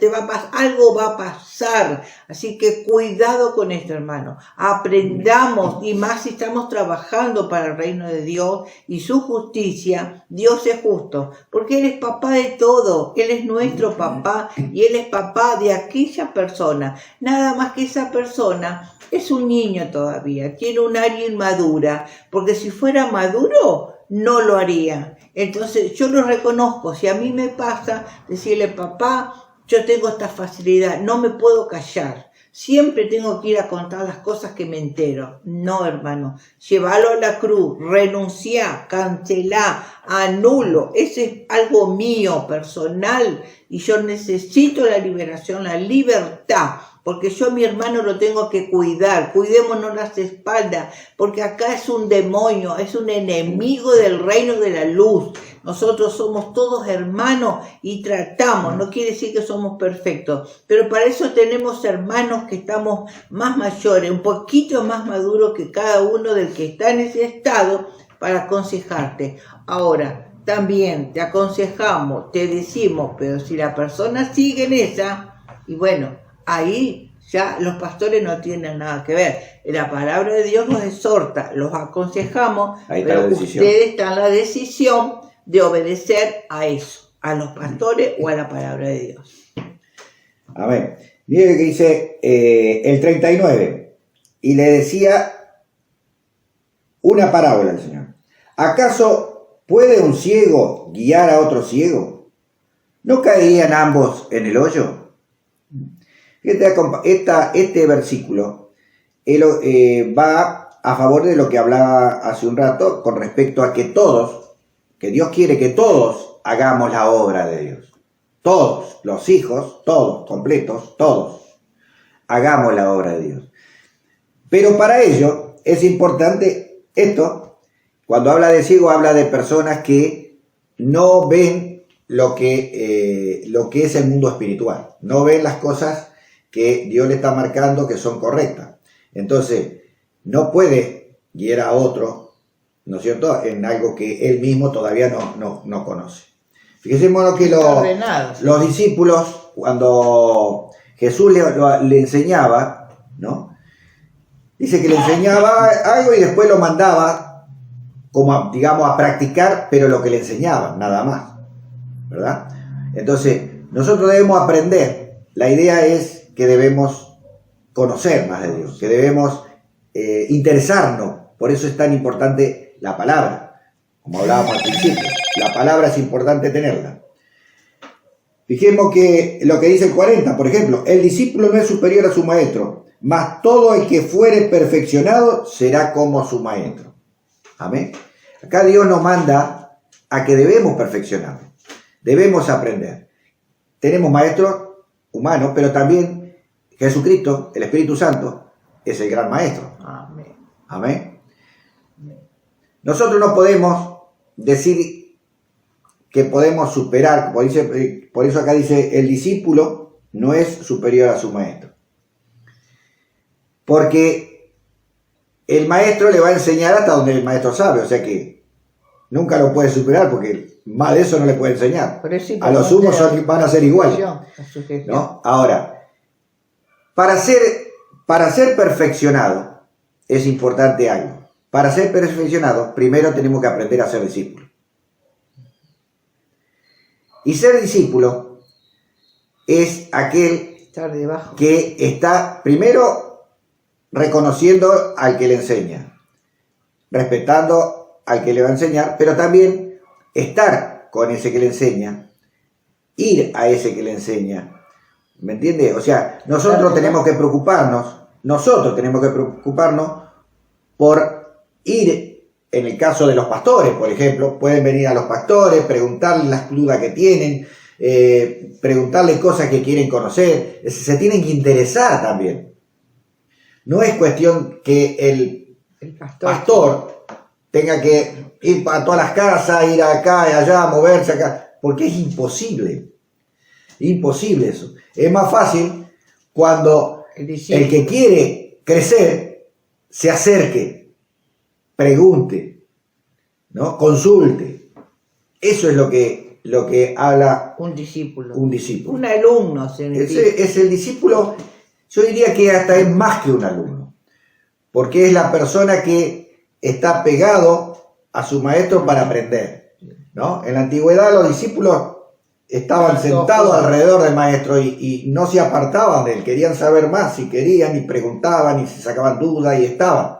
algo va a pasar. Así que cuidado con esto, hermano. Aprendamos, y más si estamos trabajando para el reino de Dios y su justicia. Dios es justo, porque Él es papá de todo. Él es nuestro papá y Él es papá de aquella persona. Nada más que esa persona es un niño todavía, tiene un área inmadura, porque si fuera maduro, no lo haría. Entonces yo lo reconozco. Si a mí me pasa, decirle, papá, yo tengo esta facilidad, no me puedo callar. Siempre tengo que ir a contar las cosas que me entero. No, hermano, llévalo a la cruz, renunciá, cancelá, anulo. Ese es algo mío, personal, y yo necesito la liberación, la libertad. Porque yo a mi hermano lo tengo que cuidar. Cuidémonos las espaldas, porque acá es un demonio, es un enemigo del reino de la luz. Nosotros somos todos hermanos y tratamos, no quiere decir que somos perfectos, pero para eso tenemos hermanos que estamos más mayores, un poquito más maduros que cada uno del que está en ese estado, para aconsejarte. Ahora, también te aconsejamos, te decimos, pero si la persona sigue en esa, y bueno, ahí ya los pastores no tienen nada que ver. La palabra de Dios nos exhorta, los aconsejamos, Ahí está pero la decisión. ustedes están en la decisión de obedecer a eso, a los pastores o a la palabra de Dios. Amén. Mire que dice el 39. Y le decía una parábola al Señor. ¿Acaso puede un ciego guiar a otro ciego? ¿No caerían ambos en el hoyo? Este versículo va a favor de lo que hablaba hace un rato con respecto a que Dios quiere que todos hagamos la obra de Dios. Todos, los hijos, todos, completos, todos, hagamos la obra de Dios. Pero para ello es importante esto. Cuando habla de ciego, habla de personas que no ven lo que es el mundo espiritual. No ven las cosas que Dios le está marcando que son correctas. Entonces, no puede guiar a otro, ¿no es cierto?, en algo que él mismo todavía no conoce. Fíjense que los discípulos, cuando Jesús le enseñaba, ¿no? Dice que le enseñaba algo y después lo mandaba, como digamos, a practicar, pero lo que le enseñaba, nada más, ¿verdad? Entonces, nosotros debemos aprender. La idea es que debemos conocer más de Dios, que debemos interesarnos. Por eso es tan importante la palabra, como hablábamos al principio. La palabra es importante tenerla. Fijemos que lo que dice el 40, por ejemplo, el discípulo no es superior a su maestro, mas todo el que fuere perfeccionado será como su maestro. Amén. Acá Dios nos manda a que debemos perfeccionarnos, debemos aprender. Tenemos maestros humanos, pero también Jesucristo, el Espíritu Santo, es el gran maestro. Amén. Amén. Nosotros no podemos decir que podemos superar, por eso acá dice, el discípulo no es superior a su maestro. Porque el maestro le va a enseñar hasta donde el maestro sabe, o sea que nunca lo puede superar porque más de eso no le puede enseñar. A los sumos van a ser iguales, ¿no? Ahora, para ser perfeccionado es importante algo. Para ser perfeccionado, primero tenemos que aprender a ser discípulo. Y ser discípulo es aquel que está primero reconociendo al que le enseña, respetando al que le va a enseñar, pero también estar con ese que le enseña, ir a ese que le enseña. ¿Me entiende? O sea, nosotros tenemos que preocuparnos por ir. En el caso de los pastores, por ejemplo, pueden venir a los pastores, preguntarles las dudas que tienen, preguntarles cosas que quieren conocer, se tienen que interesar también. No es cuestión que el pastor tenga que ir a todas las casas, ir acá y allá, moverse acá, porque es imposible eso. Es más fácil cuando el que quiere crecer se acerque, pregunte, ¿no? Consulte. Eso es lo que habla un discípulo. Un alumno. Es el discípulo, yo diría que hasta es más que un alumno, porque es la persona que está pegado a su maestro para aprender, ¿no? En la antigüedad los discípulos estaban sentados alrededor del maestro y no se apartaban de él, querían saber más si querían y preguntaban y se sacaban dudas y estaban,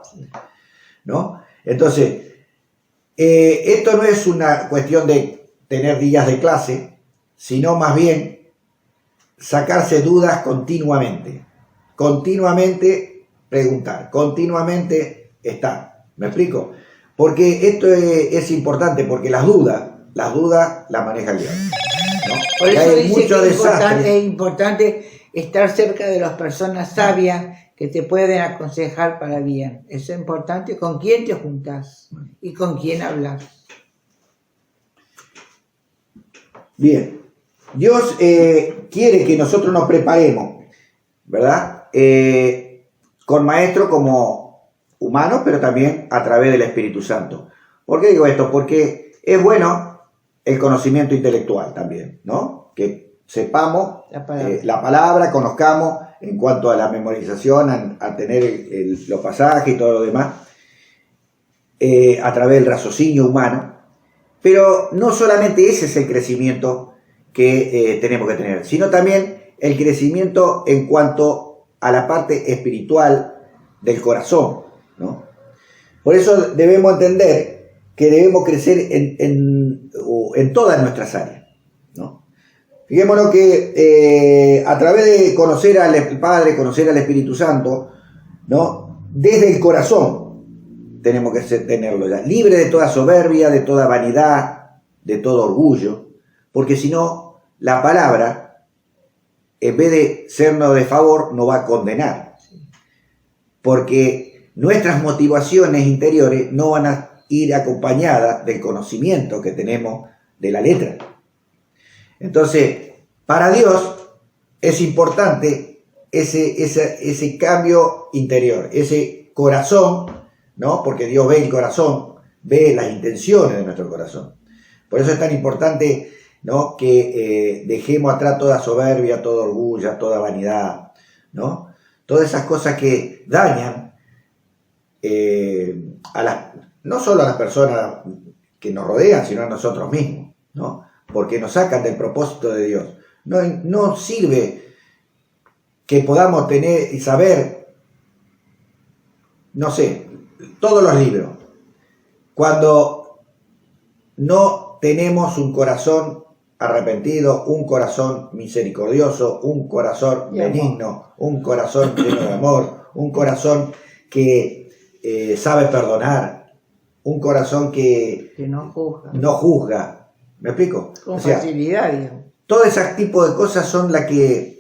¿no? Entonces, esto no es una cuestión de tener días de clase, sino más bien sacarse dudas continuamente preguntar, continuamente estar. ¿Me explico? Porque esto es importante, porque las dudas las maneja el diablo, ¿no? Por eso hay dice mucho que desastre. es importante estar cerca de las personas sabias que te pueden aconsejar para bien. Eso es importante, con quién te juntas y con quién hablas. Bien, Dios quiere que nosotros nos preparemos, ¿verdad? Con maestros como humanos, pero también a través del Espíritu Santo. ¿Por qué digo esto? Porque es bueno el conocimiento intelectual también, ¿no? Que sepamos la palabra, conozcamos en cuanto a la memorización, a tener los pasajes y todo lo demás, a través del raciocinio humano. Pero no solamente ese es el crecimiento que tenemos que tener, sino también el crecimiento en cuanto a la parte espiritual del corazón, ¿no? Por eso debemos entender que debemos crecer en todas nuestras áreas, ¿no? Fijémonos que a través de conocer al Padre, conocer al Espíritu Santo, ¿no? Desde el corazón tenemos que tenerlo ya, libre de toda soberbia, de toda vanidad, de todo orgullo, porque si no, la palabra, en vez de sernos de favor, nos va a condenar, porque nuestras motivaciones interiores no van a ir acompañadas del conocimiento que tenemos de la letra. Entonces, para Dios es importante ese cambio interior, ese corazón, ¿no? Porque Dios ve el corazón, ve las intenciones de nuestro corazón. Por eso es tan importante, ¿no? Que dejemos atrás toda soberbia, todo orgullo, toda vanidad, ¿no? Todas esas cosas que dañan no solo a las personas que nos rodean, sino a nosotros mismos, ¿no? Porque nos sacan del propósito de Dios. No sirve que podamos tener y saber, no sé, todos los libros, cuando no tenemos un corazón arrepentido, un corazón misericordioso, un corazón benigno, un corazón lleno de amor, un corazón que sabe perdonar, un corazón que no juzga. ¿Me explico? Con facilidad, digamos. Todo ese tipo de cosas son las que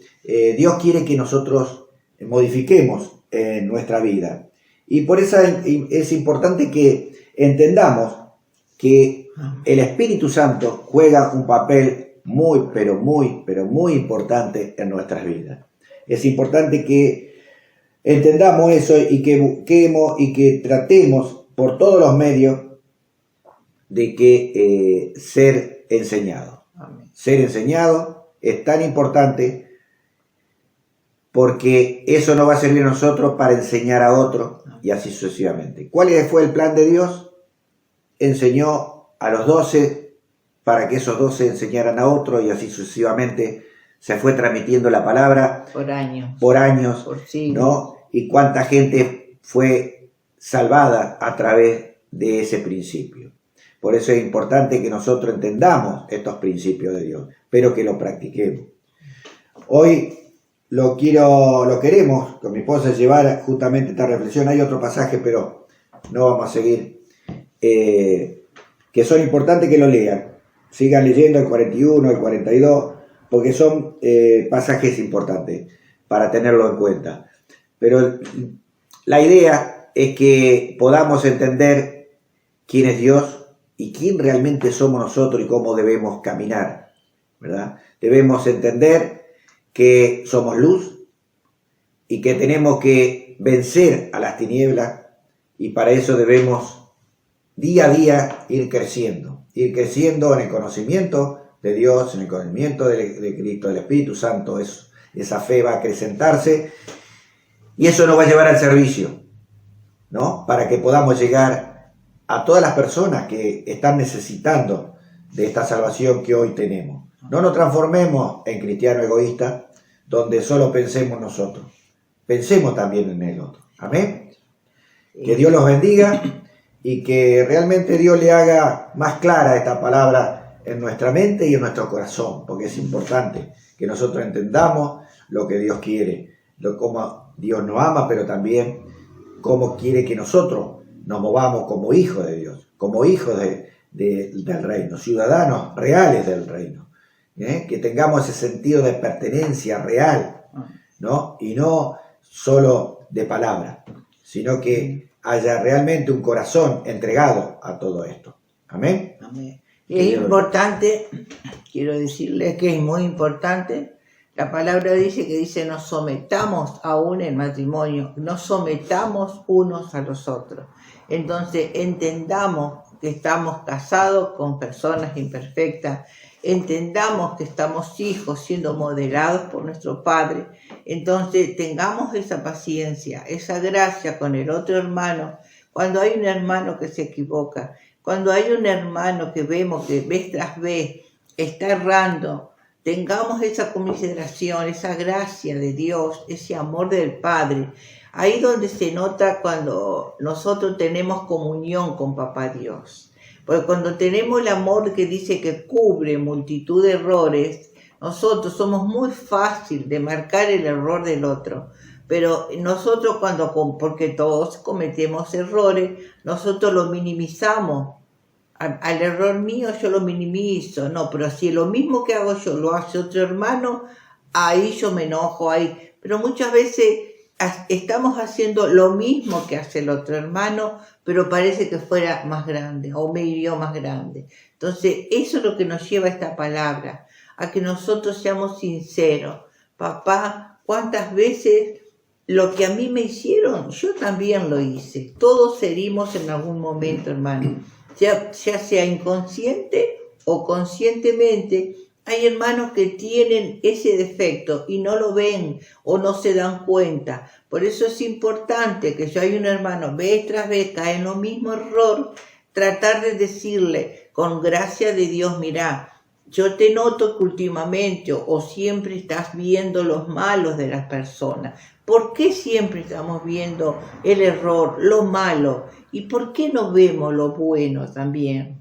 Dios quiere que nosotros modifiquemos en nuestra vida. Y por eso es importante que entendamos que el Espíritu Santo juega un papel muy, pero muy importante en nuestras vidas. Es importante que entendamos eso y que busquemos y que tratemos por todos los medios de que ser enseñado. Amén. Ser enseñado es tan importante porque eso nos va a servir a nosotros para enseñar a otros y así sucesivamente. ¿Cuál fue el plan de Dios? Enseñó a los 12 para que esos 12 enseñaran a otros y así sucesivamente se fue transmitiendo la palabra Por años. por siglos. ¿no? Y cuánta gente fue salvada a través de ese principio. Por eso es importante que nosotros entendamos estos principios de Dios, pero que lo practiquemos. Hoy lo queremos con mi esposa llevar justamente esta reflexión. Hay otro pasaje, pero no vamos a seguir, que son importantes que lo lean. Sigan leyendo el 41, el 42, porque son pasajes importantes para tenerlo en cuenta. Pero la idea es que podamos entender quién es Dios y quién realmente somos nosotros y cómo debemos caminar, ¿verdad? Debemos entender que somos luz y que tenemos que vencer a las tinieblas y para eso debemos día a día ir creciendo en el conocimiento de Dios, en el conocimiento de Cristo, del Espíritu Santo. Esa fe va a acrecentarse y eso nos va a llevar al servicio, ¿no? Para que podamos llegar a todas las personas que están necesitando de esta salvación que hoy tenemos. No nos transformemos en cristianos egoístas, donde solo pensemos nosotros. Pensemos también en el otro. Amén. Que Dios los bendiga y que realmente Dios le haga más clara esta palabra en nuestra mente y en nuestro corazón, porque es importante que nosotros entendamos lo que Dios quiere, cómo Dios nos ama, pero también cómo quiere que nosotros nos movamos como hijos de Dios, como hijos del reino, ciudadanos reales del reino, que tengamos ese sentido de pertenencia real, ¿no? Y no solo de palabra, sino que haya realmente un corazón entregado a todo esto. Amén. Amén. Y es importante, quiero decirles que es muy importante, la palabra dice nos sometamos aún en matrimonio, nos sometamos unos a los otros. Entonces entendamos que estamos casados con personas imperfectas, entendamos que estamos hijos siendo modelados por nuestro Padre. Entonces tengamos esa paciencia, esa gracia con el otro hermano. Cuando hay un hermano que se equivoca, cuando hay un hermano que vemos que vez tras vez está errando, tengamos esa conmiseración, esa gracia de Dios, ese amor del Padre. Ahí donde se nota cuando nosotros tenemos comunión con Papá Dios. Porque cuando tenemos el amor que dice que cubre multitud de errores, nosotros somos muy fácil de marcar el error del otro. Pero nosotros porque todos cometemos errores, nosotros lo minimizamos. Al error mío yo lo minimizo. No, pero si lo mismo que hago yo lo hace otro hermano, ahí yo me enojo. Pero muchas veces estamos haciendo lo mismo que hace el otro hermano, pero parece que fuera más grande o me hirió más grande. Entonces, eso es lo que nos lleva a esta palabra, a que nosotros seamos sinceros. Papá, ¿cuántas veces lo que a mí me hicieron, yo también lo hice? Todos herimos en algún momento, hermano. Ya sea inconsciente o conscientemente. Hay hermanos que tienen ese defecto y no lo ven o no se dan cuenta. Por eso es importante que si hay un hermano vez tras vez cae en lo mismo error, tratar de decirle con gracia de Dios: mira, yo te noto que últimamente o siempre estás viendo los malos de las personas. ¿Por qué siempre estamos viendo el error, lo malo? ¿Y por qué no vemos lo bueno también?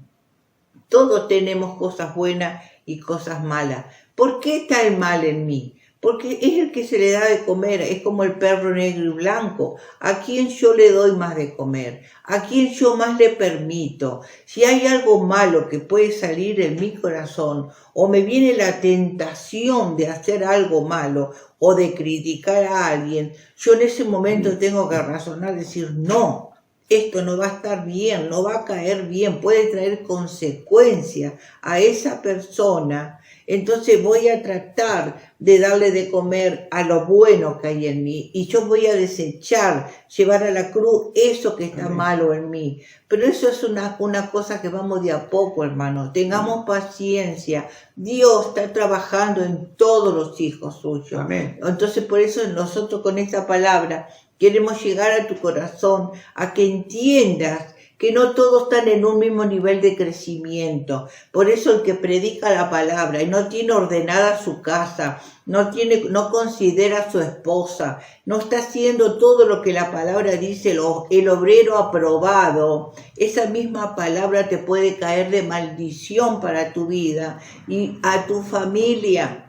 Todos tenemos cosas buenas y cosas malas. ¿Por qué está el mal en mí? Porque es el que se le da de comer, es como el perro negro y blanco. ¿A quién yo le doy más de comer? ¿A quién yo más le permito? Si hay algo malo que puede salir en mi corazón, o me viene la tentación de hacer algo malo, o de criticar a alguien, yo en ese momento tengo que razonar, decir: no, esto no va a estar bien, no va a caer bien, puede traer consecuencias a esa persona. Entonces voy a tratar de darle de comer a lo bueno que hay en mí, y yo voy a desechar, llevar a la cruz eso que está malo en mí. Pero eso es una cosa que vamos de a poco, hermano. Tengamos paciencia. Dios está trabajando en todos los hijos suyos. Amén. Entonces por eso nosotros con esta palabra queremos llegar a tu corazón, a que entiendas que no todos están en un mismo nivel de crecimiento. Por eso el que predica la palabra y no tiene ordenada su casa, no considera a su esposa, no está haciendo todo lo que la palabra dice, el obrero aprobado, esa misma palabra te puede caer de maldición para tu vida y a tu familia.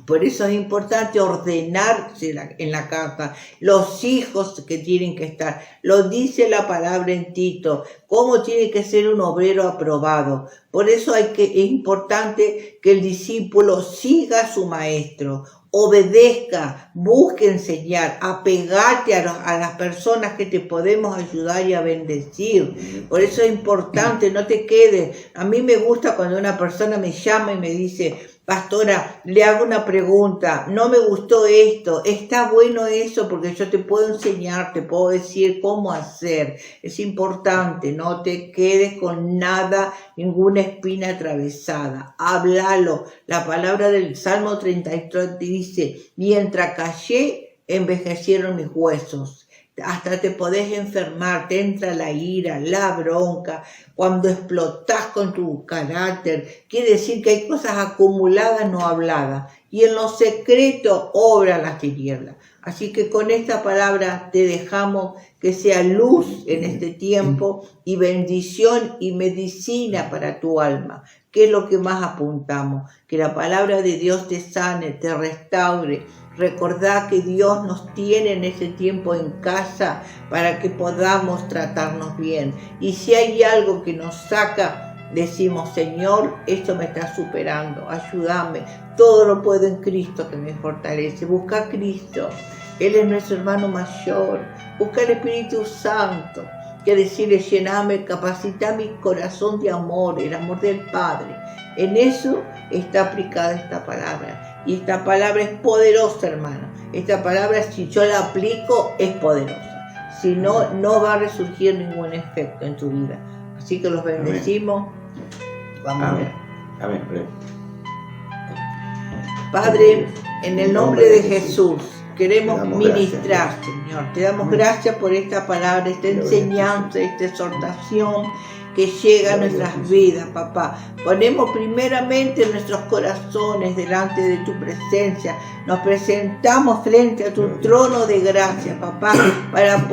Por eso es importante ordenarse en la casa, los hijos que tienen que estar. Lo dice la palabra en Tito, cómo tiene que ser un obrero aprobado. Por eso es importante que el discípulo siga a su maestro, obedezca, busque enseñar, apegate a las personas que te podemos ayudar y a bendecir. Por eso es importante, no te quedes. A mí me gusta cuando una persona me llama y me dice: pastora, le hago una pregunta, no me gustó esto, está bueno eso, porque yo te puedo enseñar, te puedo decir cómo hacer. Es importante, no te quedes con nada, ninguna espina atravesada, háblalo. La palabra del Salmo 33 dice: mientras callé, envejecieron mis huesos. Hasta te podés enfermar, te entra la ira, la bronca, cuando explotás con tu carácter. Quiere decir que hay cosas acumuladas, no habladas, y en lo secreto obra las tinieblas. Así que con esta palabra te dejamos que sea luz en este tiempo y bendición y medicina para tu alma, que es lo que más apuntamos, que la palabra de Dios te sane, te restaure. Recordá que Dios nos tiene en ese tiempo en casa para que podamos tratarnos bien. Y si hay algo que nos saca, decimos: Señor, esto me está superando, ayúdame. Todo lo puedo en Cristo que me fortalece. Busca a Cristo, Él es nuestro hermano mayor. Busca al Espíritu Santo, que decirle: llename, capacita mi corazón de amor, el amor del Padre. En eso está aplicada esta palabra. Y esta palabra es poderosa, hermano. Esta palabra, si yo la aplico, es poderosa. Si no, no va a resurgir ningún efecto en tu vida. Así que los bendecimos. Vamos a ver. Amén. Padre, en el nombre de Jesús, queremos Te damos ministrar, Señor. Te damos gracias por esta palabra, esta enseñanza, esta exhortación que llega a nuestras vidas, papá. Ponemos primeramente nuestros corazones delante de tu presencia. Nos presentamos frente a tu trono de gracia, papá, para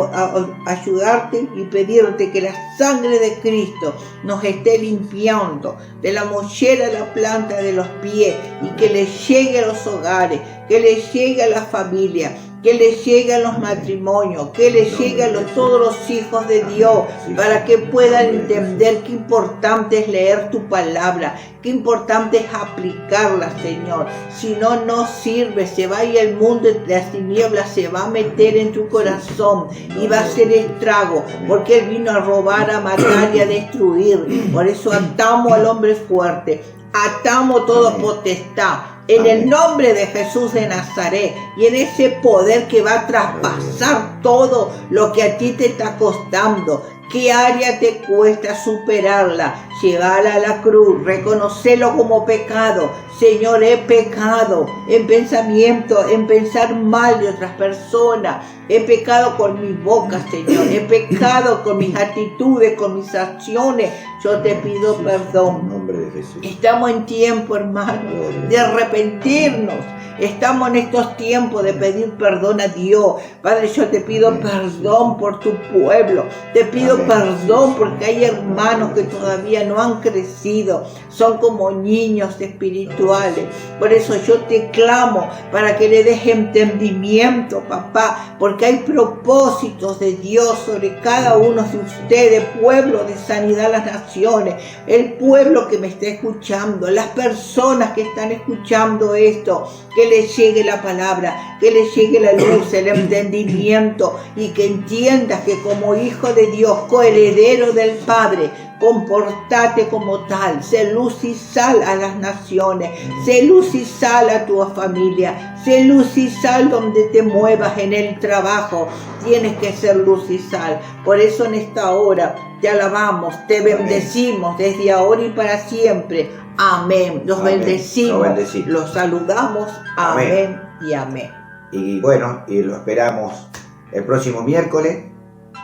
ayudarte y pedirte que la sangre de Cristo nos esté limpiando de la mollera a la planta de los pies y que le llegue a los hogares, que le llegue a la familia, que le llegue a los matrimonios, que le llegue a todos los hijos de Dios, para que puedan entender qué importante es leer tu palabra, qué importante es aplicarla, Señor. Si no, no sirve, se va y el mundo de las tinieblas se va a meter en tu corazón y va a hacer estrago, porque Él vino a robar, a matar y a destruir. Por eso atamos al hombre fuerte, atamos toda potestad, en el nombre de Jesús de Nazaret, y en ese poder que va a traspasar todo lo que a ti te está costando. ¿Qué área te cuesta superarla? Llevarla a la cruz, reconocerlo como pecado. Señor, he pecado en pensamiento, en pensar mal de otras personas. He pecado con mi boca, Señor. He pecado con mis actitudes, con mis acciones. Yo te pido perdón. En nombre de Jesús. Estamos en tiempo, hermano, de arrepentirnos. Estamos en estos tiempos de pedir perdón a Dios. Padre, yo te pido perdón por tu pueblo. Te pido perdón porque hay hermanos que todavía no han crecido. Son como niños espirituales. Por eso yo te clamo para que le des entendimiento, papá. Porque hay propósitos de Dios sobre cada uno de ustedes, pueblo de Sanidad a las Naciones. El pueblo que me está escuchando, las personas que están escuchando esto. Que les llegue la palabra, que les llegue la luz, el entendimiento, y que entiendas que como hijo de Dios, coheredero del Padre, comportate como tal. Sé luz y sal a las naciones, sé luz y sal a tu familia, sé luz y sal donde te muevas en el trabajo. Tienes que ser luz y sal. Por eso en esta hora te alabamos, te bendecimos desde ahora y para siempre. Amén. Los bendecimos, los saludamos. Amén y amén. Y bueno, y lo esperamos el próximo miércoles.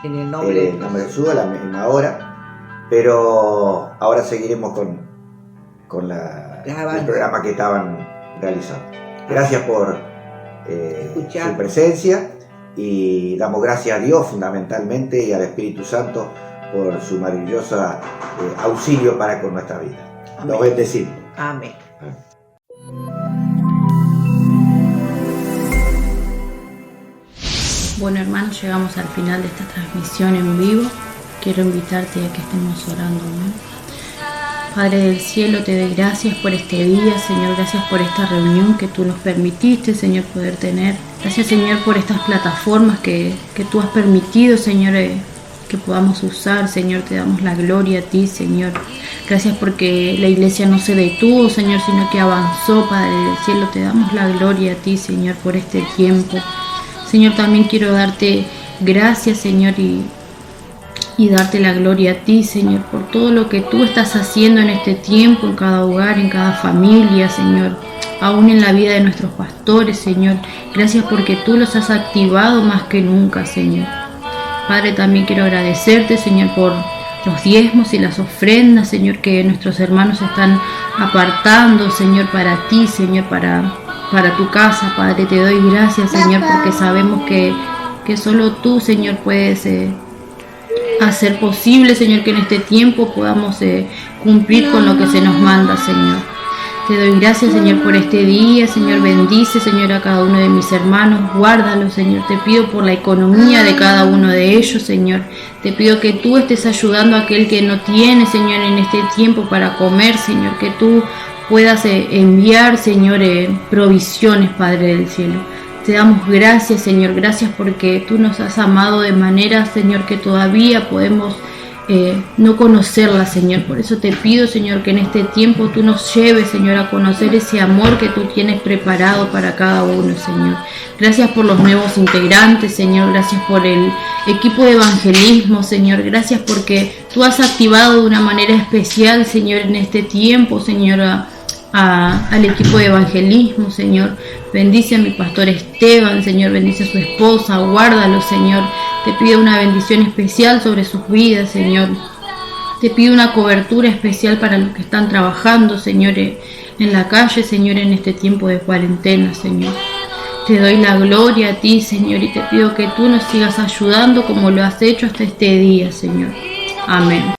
En el nombre de Jesús, a la misma hora. Pero ahora seguiremos con el programa que estaban realizando. Gracias por su presencia, y damos gracias a Dios fundamentalmente y al Espíritu Santo por su maravilloso auxilio para con nuestra vida. Los bendecimos. Amén. Bueno, hermanos, llegamos al final de esta transmisión en vivo. Quiero invitarte a que estemos orando, ¿no? Padre del cielo, te doy gracias por este día, Señor. Gracias por esta reunión que tú nos permitiste, Señor, poder tener. Gracias, Señor, por estas plataformas que tú has permitido, Señor, que podamos usar. Señor, te damos la gloria a ti, Señor. Gracias porque la iglesia no se detuvo, Señor, sino que avanzó, Padre del cielo. Te damos la gloria a ti, Señor, por este tiempo. Señor, también quiero darte gracias, Señor, y darte la gloria a ti, Señor, por todo lo que tú estás haciendo en este tiempo, en cada hogar, en cada familia, Señor, aún en la vida de nuestros pastores, Señor. Gracias porque tú los has activado más que nunca, Señor. Padre, también quiero agradecerte, Señor, por los diezmos y las ofrendas, Señor, que nuestros hermanos están apartando, Señor, para ti, Señor, para tu casa. Padre, te doy gracias, Señor, porque sabemos que solo tú, Señor, puedes hacer posible, Señor, que en este tiempo podamos cumplir con lo que se nos manda, Señor. Te doy gracias, Señor, por este día. Señor, bendice, Señor, a cada uno de mis hermanos. Guárdalos, Señor. Te pido por la economía de cada uno de ellos, Señor. Te pido que tú estés ayudando a aquel que no tiene, Señor, en este tiempo para comer, Señor. Que tú puedas enviar, Señor, provisiones, Padre del cielo. Te damos gracias, Señor. Gracias porque tú nos has amado de manera, Señor, que todavía podemos no conocerla, Señor. Por eso te pido, Señor, que en este tiempo tú nos lleves, Señor, a conocer ese amor que tú tienes preparado para cada uno, Señor. Gracias por los nuevos integrantes, Señor. Gracias por el equipo de evangelismo, Señor. Gracias porque tú has activado de una manera especial, Señor, en este tiempo, Señor, al equipo de evangelismo, Señor. Bendice a mi pastor Esteban, Señor. Bendice a su esposa, guárdalo, Señor. Te pido una bendición especial sobre sus vidas, Señor. Te pido una cobertura especial para los que están trabajando, Señor, en la calle, Señor, en este tiempo de cuarentena, Señor. Te doy la gloria a ti, Señor, y te pido que tú nos sigas ayudando como lo has hecho hasta este día, Señor. Amén.